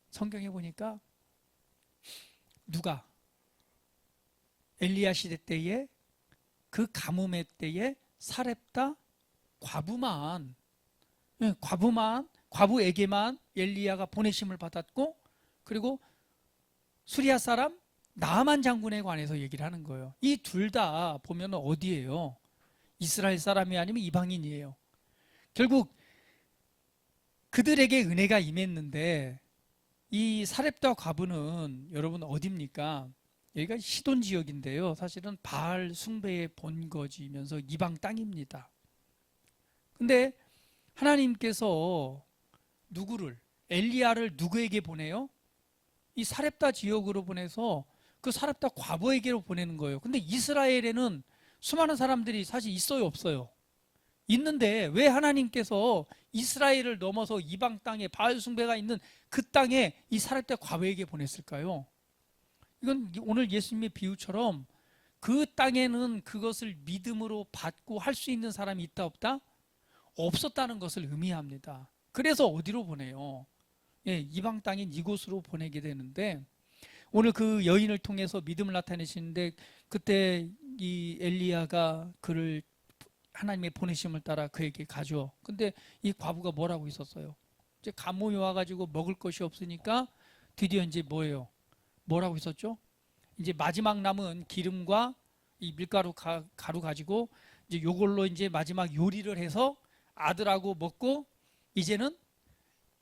성경에 보니까 누가 엘리야 시대 때에 그 가뭄의 때에 사렙다 과부만, 과부에게만 엘리야가 보내심을 받았고, 그리고 수리아 사람 나아만 장군에 관해서 얘기를 하는 거예요. 이 둘 다 보면 어디예요? 이스라엘 사람이 아니면 이방인이에요. 결국 그들에게 은혜가 임했는데, 이 사렙다 과부는 여러분 어디입니까? 여기가 시돈 지역인데요. 사실은 바알 숭배의 본거지면서 이방 땅입니다. 근데 하나님께서 누구를, 엘리야를 누구에게 보내요? 이 사렙다 지역으로 보내서 그 사렙다 과부에게로 보내는 거예요. 근데 이스라엘에는 수많은 사람들이 사실 있어요, 없어요? 있는데 왜 하나님께서 이스라엘을 넘어서 이방 땅에 바알 숭배가 있는 그 땅에 이 사렙다 과부에게 보냈을까요? 이건 오늘 예수님의 비유처럼 그 땅에는 그것을 믿음으로 받고 할 수 있는 사람이 있다 없다? 없었다는 것을 의미합니다. 그래서 어디로 보내요? 예, 이방 땅인 이곳으로 보내게 되는데, 오늘 그 여인을 통해서 믿음을 나타내시는데, 그때 이 엘리야가 그를 하나님의 보내심을 따라 그에게 가죠. 근데 이 과부가 뭐라고 있었어요? 이제 가뭄이 와가지고 먹을 것이 없으니까 드디어 이제 뭐예요? 뭐라고 있었죠? 이제 마지막 남은 기름과 이 밀가루 가루 가지고 이제 요걸로 이제 마지막 요리를 해서 아들하고 먹고 이제는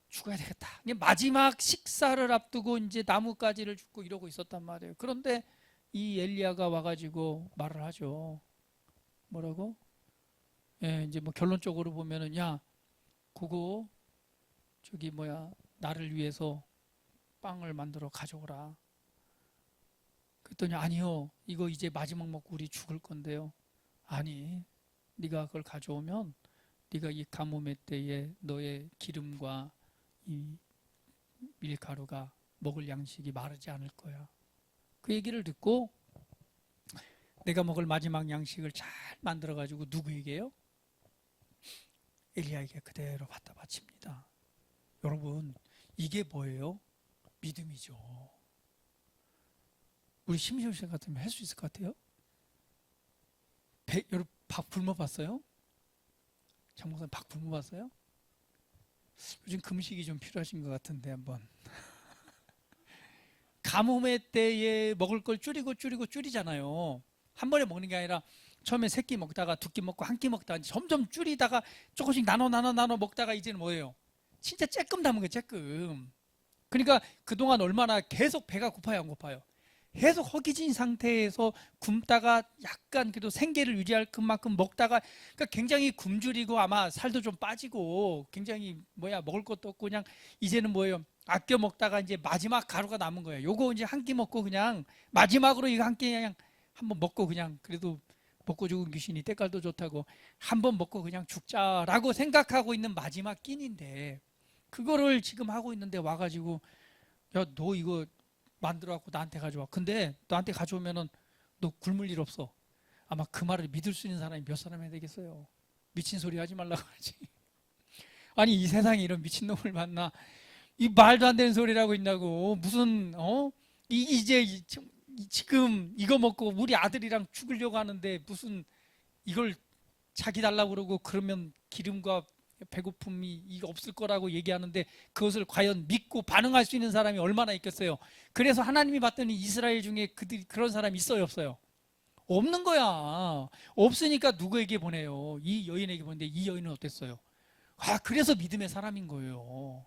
죽어야 되겠다. 마지막 식사를 앞두고 이제 나뭇가지를 줍고 이러고 있었단 말이에요. 그런데 이 엘리야가 와가지고 말을 하죠. 뭐라고? 예, 이제 뭐 결론적으로 보면은, 야, 그거 저기 뭐야, 나를 위해서 빵을 만들어 가져오라. 그랬더니, 아니요, 이거 이제 마지막 먹고 우리 죽을 건데요. 아니, 네가 그걸 가져오면 네가 이 가뭄의 때에 너의 기름과 이 밀가루가 먹을 양식이 마르지 않을 거야. 그 얘기를 듣고 내가 먹을 마지막 양식을 잘 만들어 가지고 누구에게요? 엘리야에게 그대로 갖다 바칩니다. 여러분, 이게 뭐예요? 믿음이죠. 우리 심시호 씨 같으면 할 수 있을 것 같아요? 여러분 박 굶어봤어요? 장목사님 박 굶어봤어요? 요즘 금식이 좀 필요하신 것 같은데 한번. 가뭄의 때에 먹을 걸 줄이잖아요. 한 번에 먹는 게 아니라 처음에 세 끼 먹다가 두 끼 먹고 한 끼 먹다가 점점 줄이다가 조금씩 나눠 먹다가 이제는 뭐예요? 진짜 쬐끔 남은 거예요, 쬐끔. 그러니까 그동안 얼마나 계속 배가 고파요, 안 고파요? 계속 허기진 상태에서 굶다가 약간 그래도 생계를 유지할 만큼 먹다가, 그러니까 굉장히 굶주리고 아마 살도 좀 빠지고 굉장히 먹을 것도 없고 그냥 이제는 아껴 먹다가 이제 마지막 가루가 남은 거예요. 요거 이제 한 끼 먹고 그냥 마지막으로 이거 한 끼 그냥 한번 먹고 그냥 그래도 먹고 죽은 귀신이 때깔도 좋다고 한번 먹고 그냥 죽자라고 생각하고 있는 마지막 끼니인데, 그거를 지금 하고 있는데 와가지고, 야, 너 이거 만들어갖고 나한테 가져와. 근데 너한테 가져오면은 너 굶을 일 없어. 아마 그 말을 믿을 수 있는 사람이 몇 사람이 되겠어요? 미친 소리 하지 말라고 하지. 아니, 이 세상에 이런 미친놈을 만나. 이 말도 안 되는 소리라고 있냐고. 무슨 이제 지금 이거 먹고 우리 아들이랑 죽으려고 하는데 무슨 이걸 자기 달라고 그러고, 그러면 기름과 배고픔이 이거 없을 거라고 얘기하는데 그것을 과연 믿고 반응할 수 있는 사람이 얼마나 있겠어요? 그래서 하나님이 봤더니 이스라엘 중에 그런 사람이 있어요, 없어요? 없는 거야. 없으니까 누구에게 보내요? 이 여인에게 보내는데 이 여인은 어땠어요? 그래서 믿음의 사람인 거예요.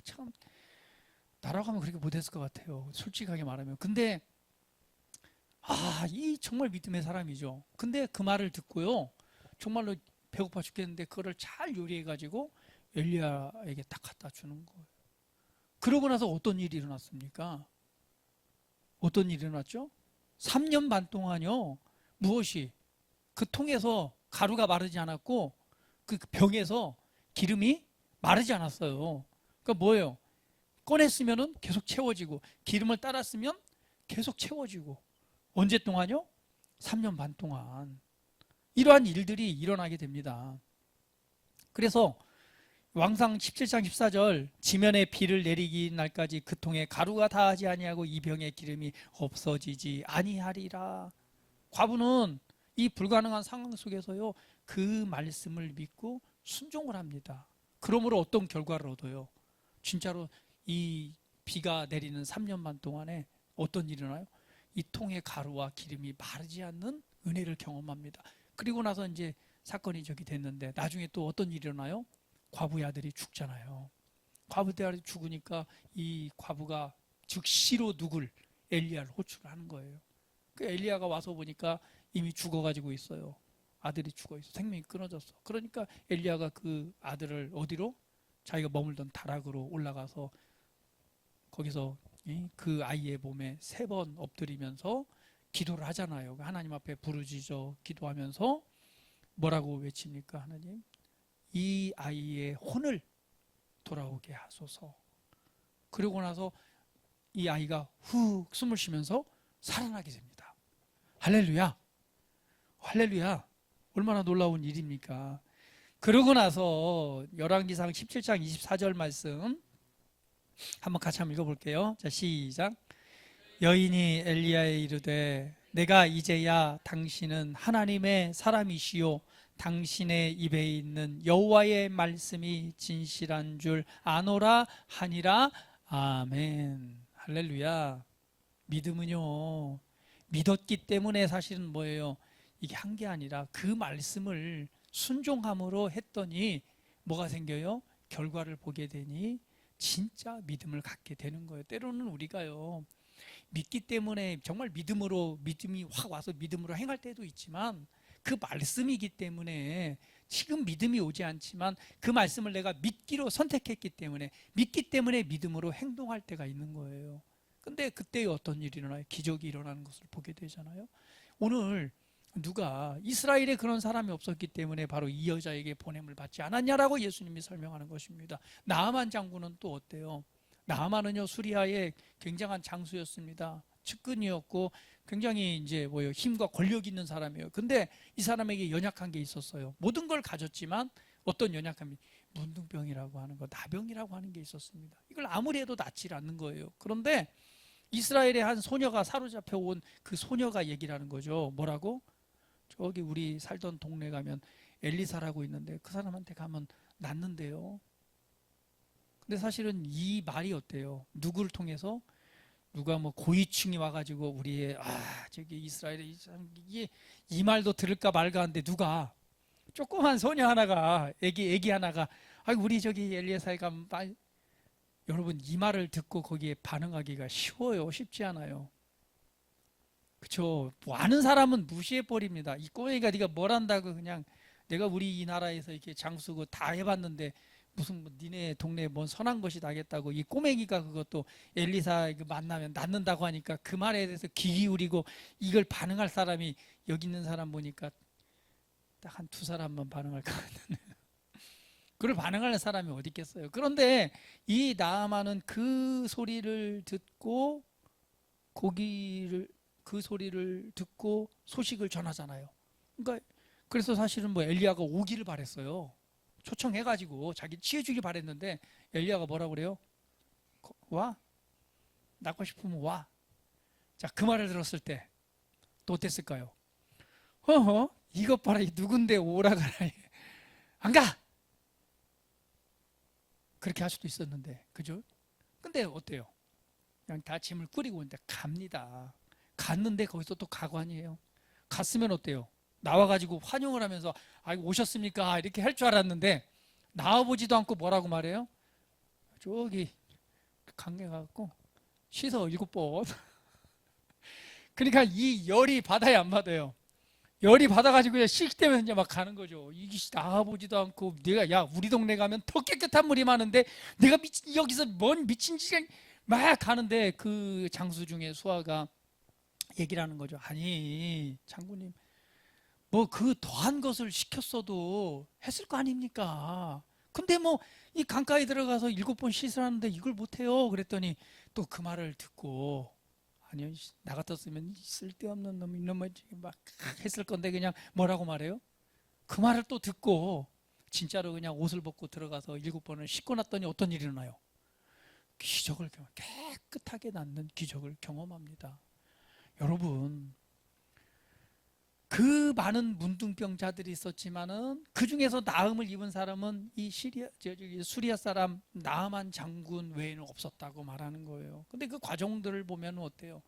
참, 나라고 하면 그렇게 못했을 것 같아요, 솔직하게 말하면. 근데 이 정말 믿음의 사람이죠. 근데 그 말을 듣고요, 정말로 배고파 죽겠는데 그거를 잘 요리해가지고 엘리야에게 딱 갖다 주는 거예요. 그러고 나서 어떤 일이 일어났습니까? 어떤 일이 일어났죠? 3년 반 동안요, 무엇이? 그 통에서 가루가 마르지 않았고 그 병에서 기름이 마르지 않았어요. 그러니까 뭐예요? 꺼냈으면 계속 채워지고 기름을 따랐으면 계속 채워지고. 언제 동안요? 3년 반 동안. 이러한 일들이 일어나게 됩니다. 그래서 왕상 17장 14절 지면에 비를 내리기 날까지 그 통에 가루가 다하지 아니하고 이 병의 기름이 없어지지 아니하리라. 과부는 이 불가능한 상황 속에서요 그 말씀을 믿고 순종을 합니다. 그러므로 어떤 결과를 얻어요? 진짜로 이 비가 내리는 3년 반 동안에 어떤 일이 일어나요? 이 통의 가루와 기름이 마르지 않는 은혜를 경험합니다. 그리고 나서 이제 사건이 저기 됐는데 나중에 또 어떤 일이 일어나요? 과부의 아들이 죽잖아요. 과부의 아들이 죽으니까 이 과부가 즉시로 누굴? 엘리야를 호출을 하는 거예요. 그 엘리야가 와서 보니까 이미 죽어가지고 있어요. 아들이 죽어 있어. 생명이 끊어졌어. 그러니까 엘리야가 그 아들을 어디로? 자기가 머물던 다락으로 올라가서 거기서 그 아이의 몸에 3번 엎드리면서 기도를 하잖아요. 하나님 앞에 부르짖어 기도하면서 뭐라고 외칩니까? 하나님, 이 아이의 혼을 돌아오게 하소서. 그러고 나서 이 아이가 훅 숨을 쉬면서 살아나게 됩니다. 할렐루야. 할렐루야. 얼마나 놀라운 일입니까? 그러고 나서 열왕기상 17장 24절 말씀 한번 같이 한번 읽어볼게요. 자, 시작. 여인이 엘리야에 이르되 내가 이제야 당신은 하나님의 사람이시요 당신의 입에 있는 여호와의 말씀이 진실한 줄 아노라 하니라. 아멘. 할렐루야. 믿음은요 믿었기 때문에 사실은 뭐예요? 이게 한 게 아니라 그 말씀을 순종함으로 했더니 뭐가 생겨요? 결과를 보게 되니 진짜 믿음을 갖게 되는 거예요. 때로는 우리가요 믿기 때문에 정말 믿음이 확 와서 믿음으로 행할 때도 있지만 그 말씀이기 때문에 지금 믿음이 오지 않지만 그 말씀을 내가 믿기로 선택했기 때문에 믿기 때문에 믿음으로 행동할 때가 있는 거예요. 근데 그때 어떤 일이 일어나요? 기적이 일어나는 것을 보게 되잖아요. 오늘 누가 이스라엘에 그런 사람이 없었기 때문에 바로 이 여자에게 보냄을 받지 않았냐라고 예수님이 설명하는 것입니다. 나아만 장군은 또 어때요? 나아만은요 수리아의 굉장한 장수였습니다. 측근이었고 굉장히 이제 뭐요 힘과 권력 있는 사람이에요. 근데 이 사람에게 연약한 게 있었어요. 모든 걸 가졌지만 어떤 연약함이 문둥병이라고 하는 거, 나병이라고 하는 게 있었습니다. 이걸 아무리 해도 낫지 않는 거예요. 그런데 이스라엘의 한 소녀가 사로잡혀 온 그 소녀가 얘기를 하는 거죠. 뭐라고? 저기 우리 살던 동네 가면 엘리사라고 있는데 그 사람한테 가면 낫는데요. 근데 사실은 이 말이 어때요? 누구를 통해서? 누가 뭐 고위층이 와가지고 우리의 저기 이스라엘의 이게 이 말도 들을까 말까 하는데 누가 조그만 소녀 하나가 애기 하나가 우리 저기 엘리사에 가면 여러분 이 말을 듣고 거기에 반응하기가 쉬워요? 쉽지 않아요. 그쵸? 뭐 아는 사람은 무시해 버립니다. 이 꼬맹이가 네가 뭘 안다고 그냥 내가 우리 이 나라에서 이렇게 장수고 다 해봤는데 무슨 뭐 니네 동네에 뭔 선한 것이 나겠다고 이 꼬맹이가 그것도 엘리사 만나면 낫는다고 하니까 그 말에 대해서 귀 기울이고 이걸 반응할 사람이 여기 있는 사람 보니까 딱 한 2사람만 반응할 것 같은데 그걸 반응하는 사람이 어디 있겠어요. 그런데 이 나아만은 그 소리를 듣고 그 소리를 듣고 소식을 전하잖아요. 그러니까 그래서 사실은 뭐 엘리야가 오기를 바랬어요. 초청해가지고 자기 취해주길 바랬는데 엘리야가 뭐라고 그래요? 와? 낳고 싶으면 와. 자, 그 말을 들었을 때 또 어땠을까요? 허허 이것 봐라 이 누군데 오라 가라 안 가! 그렇게 할 수도 있었는데 그죠? 근데 어때요? 그냥 다 짐을 꾸리고 있는데 갑니다. 갔는데 거기서 또 가관이에요. 갔으면 어때요? 나와가지고 환영을 하면서 오셨습니까? 이렇게 할 줄 알았는데 나와보지도 않고 뭐라고 말해요? 저기 강에 가갖고 씻어 7번. 그러니까 이 열이 받아야 안 받아요? 열이 받아가지고 그냥 씻때면 이제 막 가는 거죠. 이게 나와보지도 않고 내가 우리 동네 가면 더 깨끗한 물이 많은데 내가 여기서 뭔 미친 짓을 막 가는데 그 장수 중에 수아가 얘기를 하는 거죠. 아니 장군님 뭐 그 더한 것을 시켰어도 했을 거 아닙니까? 근데 뭐 이 강가에 들어가서 7번 씻으라는데 이걸 못해요. 그랬더니 또 그 말을 듣고 아니요 나 같았으면 쓸데없는 놈 이놈을 막 했을 건데 그냥 뭐라고 말해요? 그 말을 또 듣고 진짜로 그냥 옷을 벗고 들어가서 7번을 씻고 났더니 어떤 일이 일어나요? 기적을 깨끗하게 낫는 기적을 경험합니다. 여러분, 그 많은 문둥병자들이 있었지만은 그 중에서 나음을 입은 사람은 이 수리아 사람 나아만 장군 외에는 없었다고 말하는 거예요. 근데 그 과정들을 보면 어때요?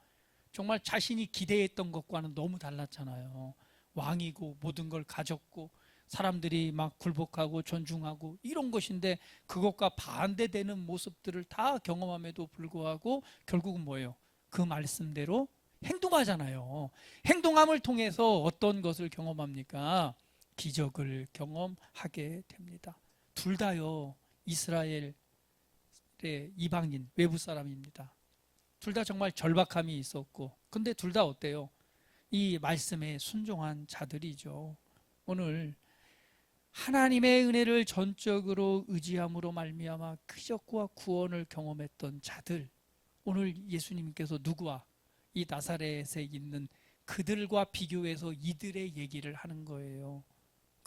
정말 자신이 기대했던 것과는 너무 달랐잖아요. 왕이고 모든 걸 가졌고 사람들이 막 굴복하고 존중하고 이런 것인데 그것과 반대되는 모습들을 다 경험함에도 불구하고 결국은 뭐예요? 그 말씀대로 행동하잖아요. 행동함을 통해서 어떤 것을 경험합니까? 기적을 경험하게 됩니다. 둘 다요, 이스라엘의 이방인, 외부 사람입니다. 둘 다 정말 절박함이 있었고, 근데 둘 다 어때요? 이 말씀에 순종한 자들이죠. 오늘 하나님의 은혜를 전적으로 의지함으로 말미암아 기적과 구원을 경험했던 자들, 오늘 예수님께서 누구와 이 나사렛에 있는 그들과 비교해서 이들의 얘기를 하는 거예요.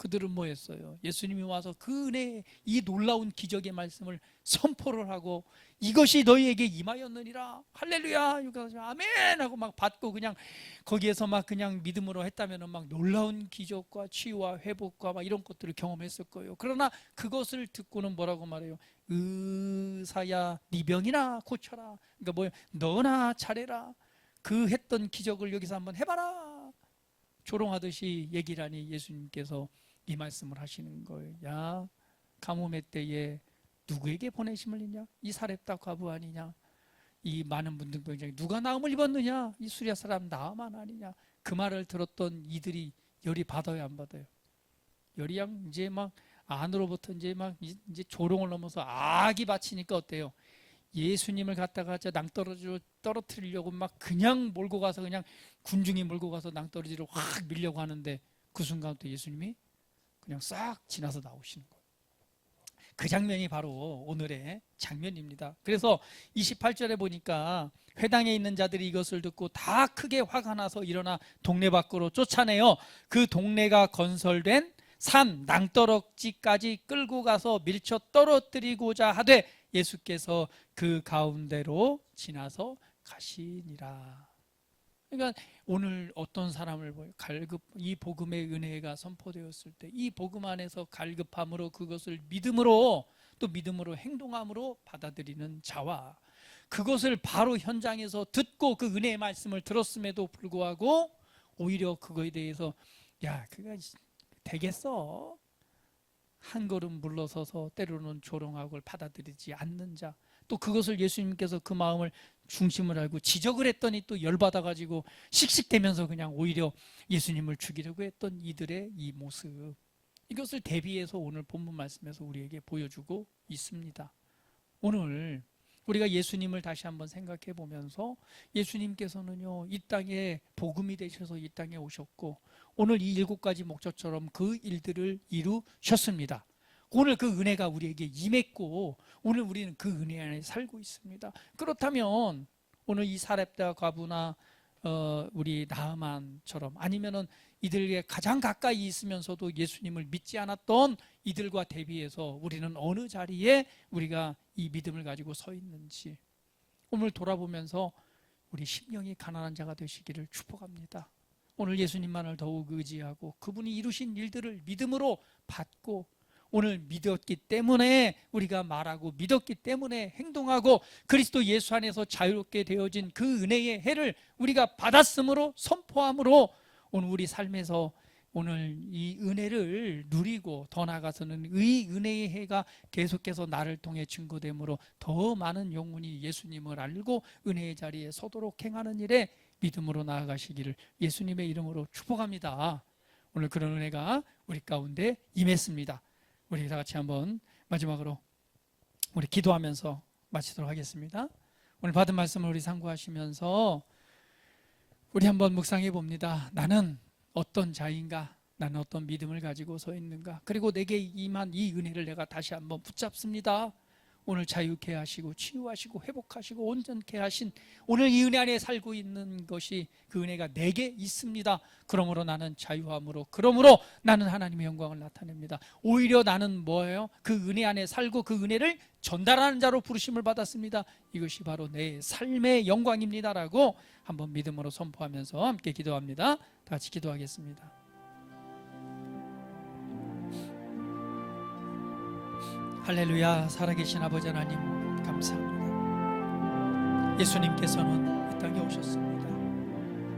그들은 뭐 했어요? 예수님이 와서 그 은혜의 이 놀라운 기적의 말씀을 선포를 하고 이것이 너희에게 임하였느니라 할렐루야 아멘 하고 막 받고 그냥 거기에서 막 그냥 믿음으로 했다면 막 놀라운 기적과 치유와 회복과 막 이런 것들을 경험했을 거예요. 그러나 그것을 듣고는 뭐라고 말해요? 의사야 네 병이나 고쳐라. 그러니까 뭐예요? 너나 차례라. 그 했던 기적을 여기서 한번 해봐라. 조롱하듯이 얘기를 하니 예수님께서 이 말씀을 하시는 거예요. 야, 가뭄의 때에 누구에게 보내심을 했냐? 이 사렙다 과부 아니냐? 이 많은 문둥병자에 누가 나음을 입었느냐? 이 수리아 사람 나만 아니냐? 그 말을 들었던 이들이 열이 받아요, 안 받아요? 열이 이제 막 안으로부터 이제 막 이제 조롱을 넘어서 악이 받치니까 어때요? 예수님을 갖다가 낭떠러지로 떨어뜨리려고 막 그냥 몰고 가서 그냥 군중이 몰고 가서 낭떠러지로 확 밀려고 하는데 그 순간 또 예수님이 그냥 싹 지나서 나오시는 거예요. 그 장면이 바로 오늘의 장면입니다. 그래서 28절에 보니까 회당에 있는 자들이 이것을 듣고 다 크게 화가 나서 일어나 동네 밖으로 쫓아내어 그 동네가 건설된 산 낭떠러지까지 끌고 가서 밀쳐 떨어뜨리고자 하되 예수께서 그 가운데로 지나서 가시니라. 그러니까 오늘 어떤 사람을 보여 이 복음의 은혜가 선포되었을 때 이 복음 안에서 갈급함으로 그것을 믿음으로 또 믿음으로 행동함으로 받아들이는 자와 그것을 바로 현장에서 듣고 그 은혜의 말씀을 들었음에도 불구하고 오히려 그거에 대해서 야 그거 되겠어 한 걸음 물러서서 때로는 조롱하고 받아들이지 않는 자 또 그것을 예수님께서 그 마음을 중심을 알고 지적을 했더니 또 열받아가지고 씩씩대면서 그냥 오히려 예수님을 죽이려고 했던 이들의 이 모습 이것을 대비해서 오늘 본문 말씀에서 우리에게 보여주고 있습니다. 오늘 우리가 예수님을 다시 한번 생각해 보면서 예수님께서는요 이 땅에 복음이 되셔서 이 땅에 오셨고 오늘 이 7가지 목적처럼 그 일들을 이루셨습니다. 오늘 그 은혜가 우리에게 임했고 오늘 우리는 그 은혜 안에 살고 있습니다. 그렇다면 오늘 이 사렙다 과부나 우리 나아만처럼 아니면은 이들에게 가장 가까이 있으면서도 예수님을 믿지 않았던 이들과 대비해서 우리는 어느 자리에 우리가 이 믿음을 가지고 서 있는지 오늘 돌아보면서 우리 심령이 가난한 자가 되시기를 축복합니다. 오늘 예수님만을 더욱 의지하고 그분이 이루신 일들을 믿음으로 받고 오늘 믿었기 때문에 우리가 말하고 믿었기 때문에 행동하고 그리스도 예수 안에서 자유롭게 되어진 그 은혜의 해를 우리가 받았으므로 선포함으로 오늘 우리 삶에서 오늘 이 은혜를 누리고 더 나아가서는 이 은혜의 해가 계속해서 나를 통해 증거되므로 더 많은 영혼이 예수님을 알고 은혜의 자리에 서도록 행하는 일에 믿음으로 나아가시기를 예수님의 이름으로 축복합니다. 오늘 그런 은혜가 우리 가운데 임했습니다. 우리 다 같이 한번 마지막으로 우리 기도하면서 마치도록 하겠습니다. 오늘 받은 말씀을 우리 상고하시면서 우리 한번 묵상해 봅니다. 나는 어떤 자인가? 나는 어떤 믿음을 가지고 서 있는가? 그리고 내게 임한 이 은혜를 내가 다시 한번 붙잡습니다. 오늘 자유케 하시고 치유하시고 회복하시고 온전케 하신 오늘 이 은혜 안에 살고 있는 것이 그 은혜가 내게 있습니다. 그러므로 나는 자유함으로, 그러므로 나는 하나님의 영광을 나타냅니다. 오히려 나는 뭐예요? 그 은혜 안에 살고 그 은혜를 전달하는 자로 부르심을 받았습니다. 이것이 바로 내 삶의 영광입니다라고 한번 믿음으로 선포하면서 함께 기도합니다. 다 같이 기도하겠습니다. 할렐루야. 살아계신 아버지 하나님 감사합니다. 예수님께서는 이 땅에 오셨습니다.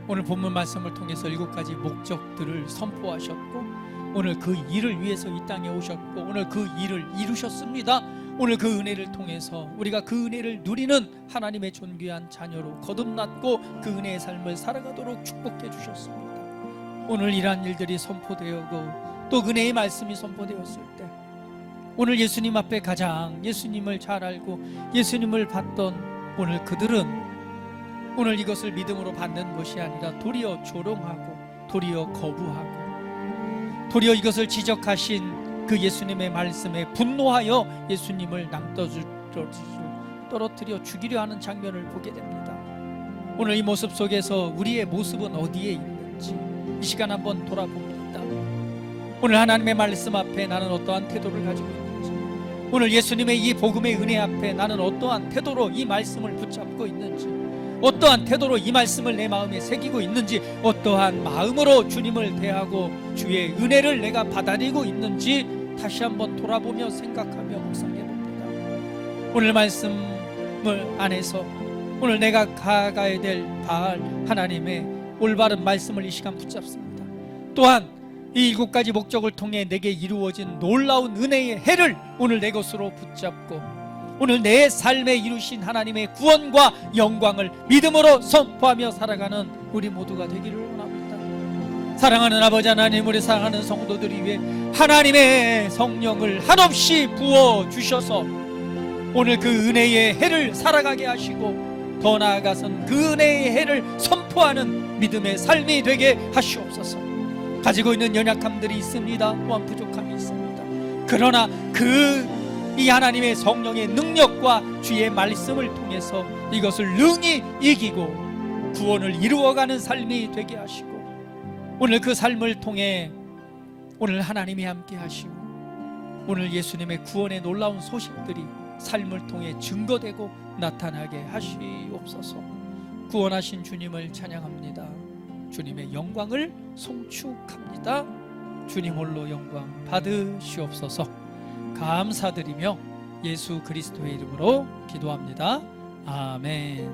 오늘 본문 말씀을 통해서 7가지 목적들을 선포하셨고 오늘 그 일을 위해서 이 땅에 오셨고 오늘 그 일을 이루셨습니다. 오늘 그 은혜를 통해서 우리가 그 은혜를 누리는 하나님의 존귀한 자녀로 거듭났고 그 은혜의 삶을 살아가도록 축복해 주셨습니다. 오늘 이러한 일들이 선포되었고 또 은혜의 말씀이 선포되었을 때 오늘 예수님 앞에 가장 예수님을 잘 알고 예수님을 봤던 오늘 그들은 오늘 이것을 믿음으로 받는 것이 아니라 도리어 조롱하고 도리어 거부하고 도리어 이것을 지적하신 그 예수님의 말씀에 분노하여 예수님을 떨어뜨려 죽이려 하는 장면을 보게 됩니다. 오늘 이 모습 속에서 우리의 모습은 어디에 있는지 이 시간 한번 돌아봅니다. 오늘 하나님의 말씀 앞에 나는 어떠한 태도를 가지고 있는지, 오늘 예수님의 이 복음의 은혜 앞에 나는 어떠한 태도로 이 말씀을 붙잡고 있는지, 어떠한 태도로 이 말씀을 내 마음에 새기고 있는지, 어떠한 마음으로 주님을 대하고 주의 은혜를 내가 받아들이고 있는지 다시 한번 돌아보며 생각하며 묵상해 봅니다. 오늘 말씀을 안에서 오늘 내가 가가야 될 바알 하나님의 올바른 말씀을 이 시간 붙잡습니다. 또한 이 7가지 목적을 통해 내게 이루어진 놀라운 은혜의 해를 오늘 내 것으로 붙잡고 오늘 내 삶에 이루신 하나님의 구원과 영광을 믿음으로 선포하며 살아가는 우리 모두가 되기를 원합니다. 사랑하는 아버지 하나님, 우리 사랑하는 성도들이 위해 하나님의 성령을 한없이 부어주셔서 오늘 그 은혜의 해를 살아가게 하시고 더 나아가선 그 은혜의 해를 선포하는 믿음의 삶이 되게 하시옵소서. 가지고 있는 연약함들이 있습니다. 또한 부족함이 있습니다. 그러나 이 하나님의 성령의 능력과 주의 말씀을 통해서 이것을 능히 이기고 구원을 이루어가는 삶이 되게 하시고 오늘 그 삶을 통해 오늘 하나님이 함께 하시고 오늘 예수님의 구원의 놀라운 소식들이 삶을 통해 증거되고 나타나게 하시옵소서. 구원하신 주님을 찬양합니다. 주님의 영광을 송축합니다. 주님 홀로 영광 받으시옵소서. 감사드리며 예수 그리스도의 이름으로 기도합니다. 아멘.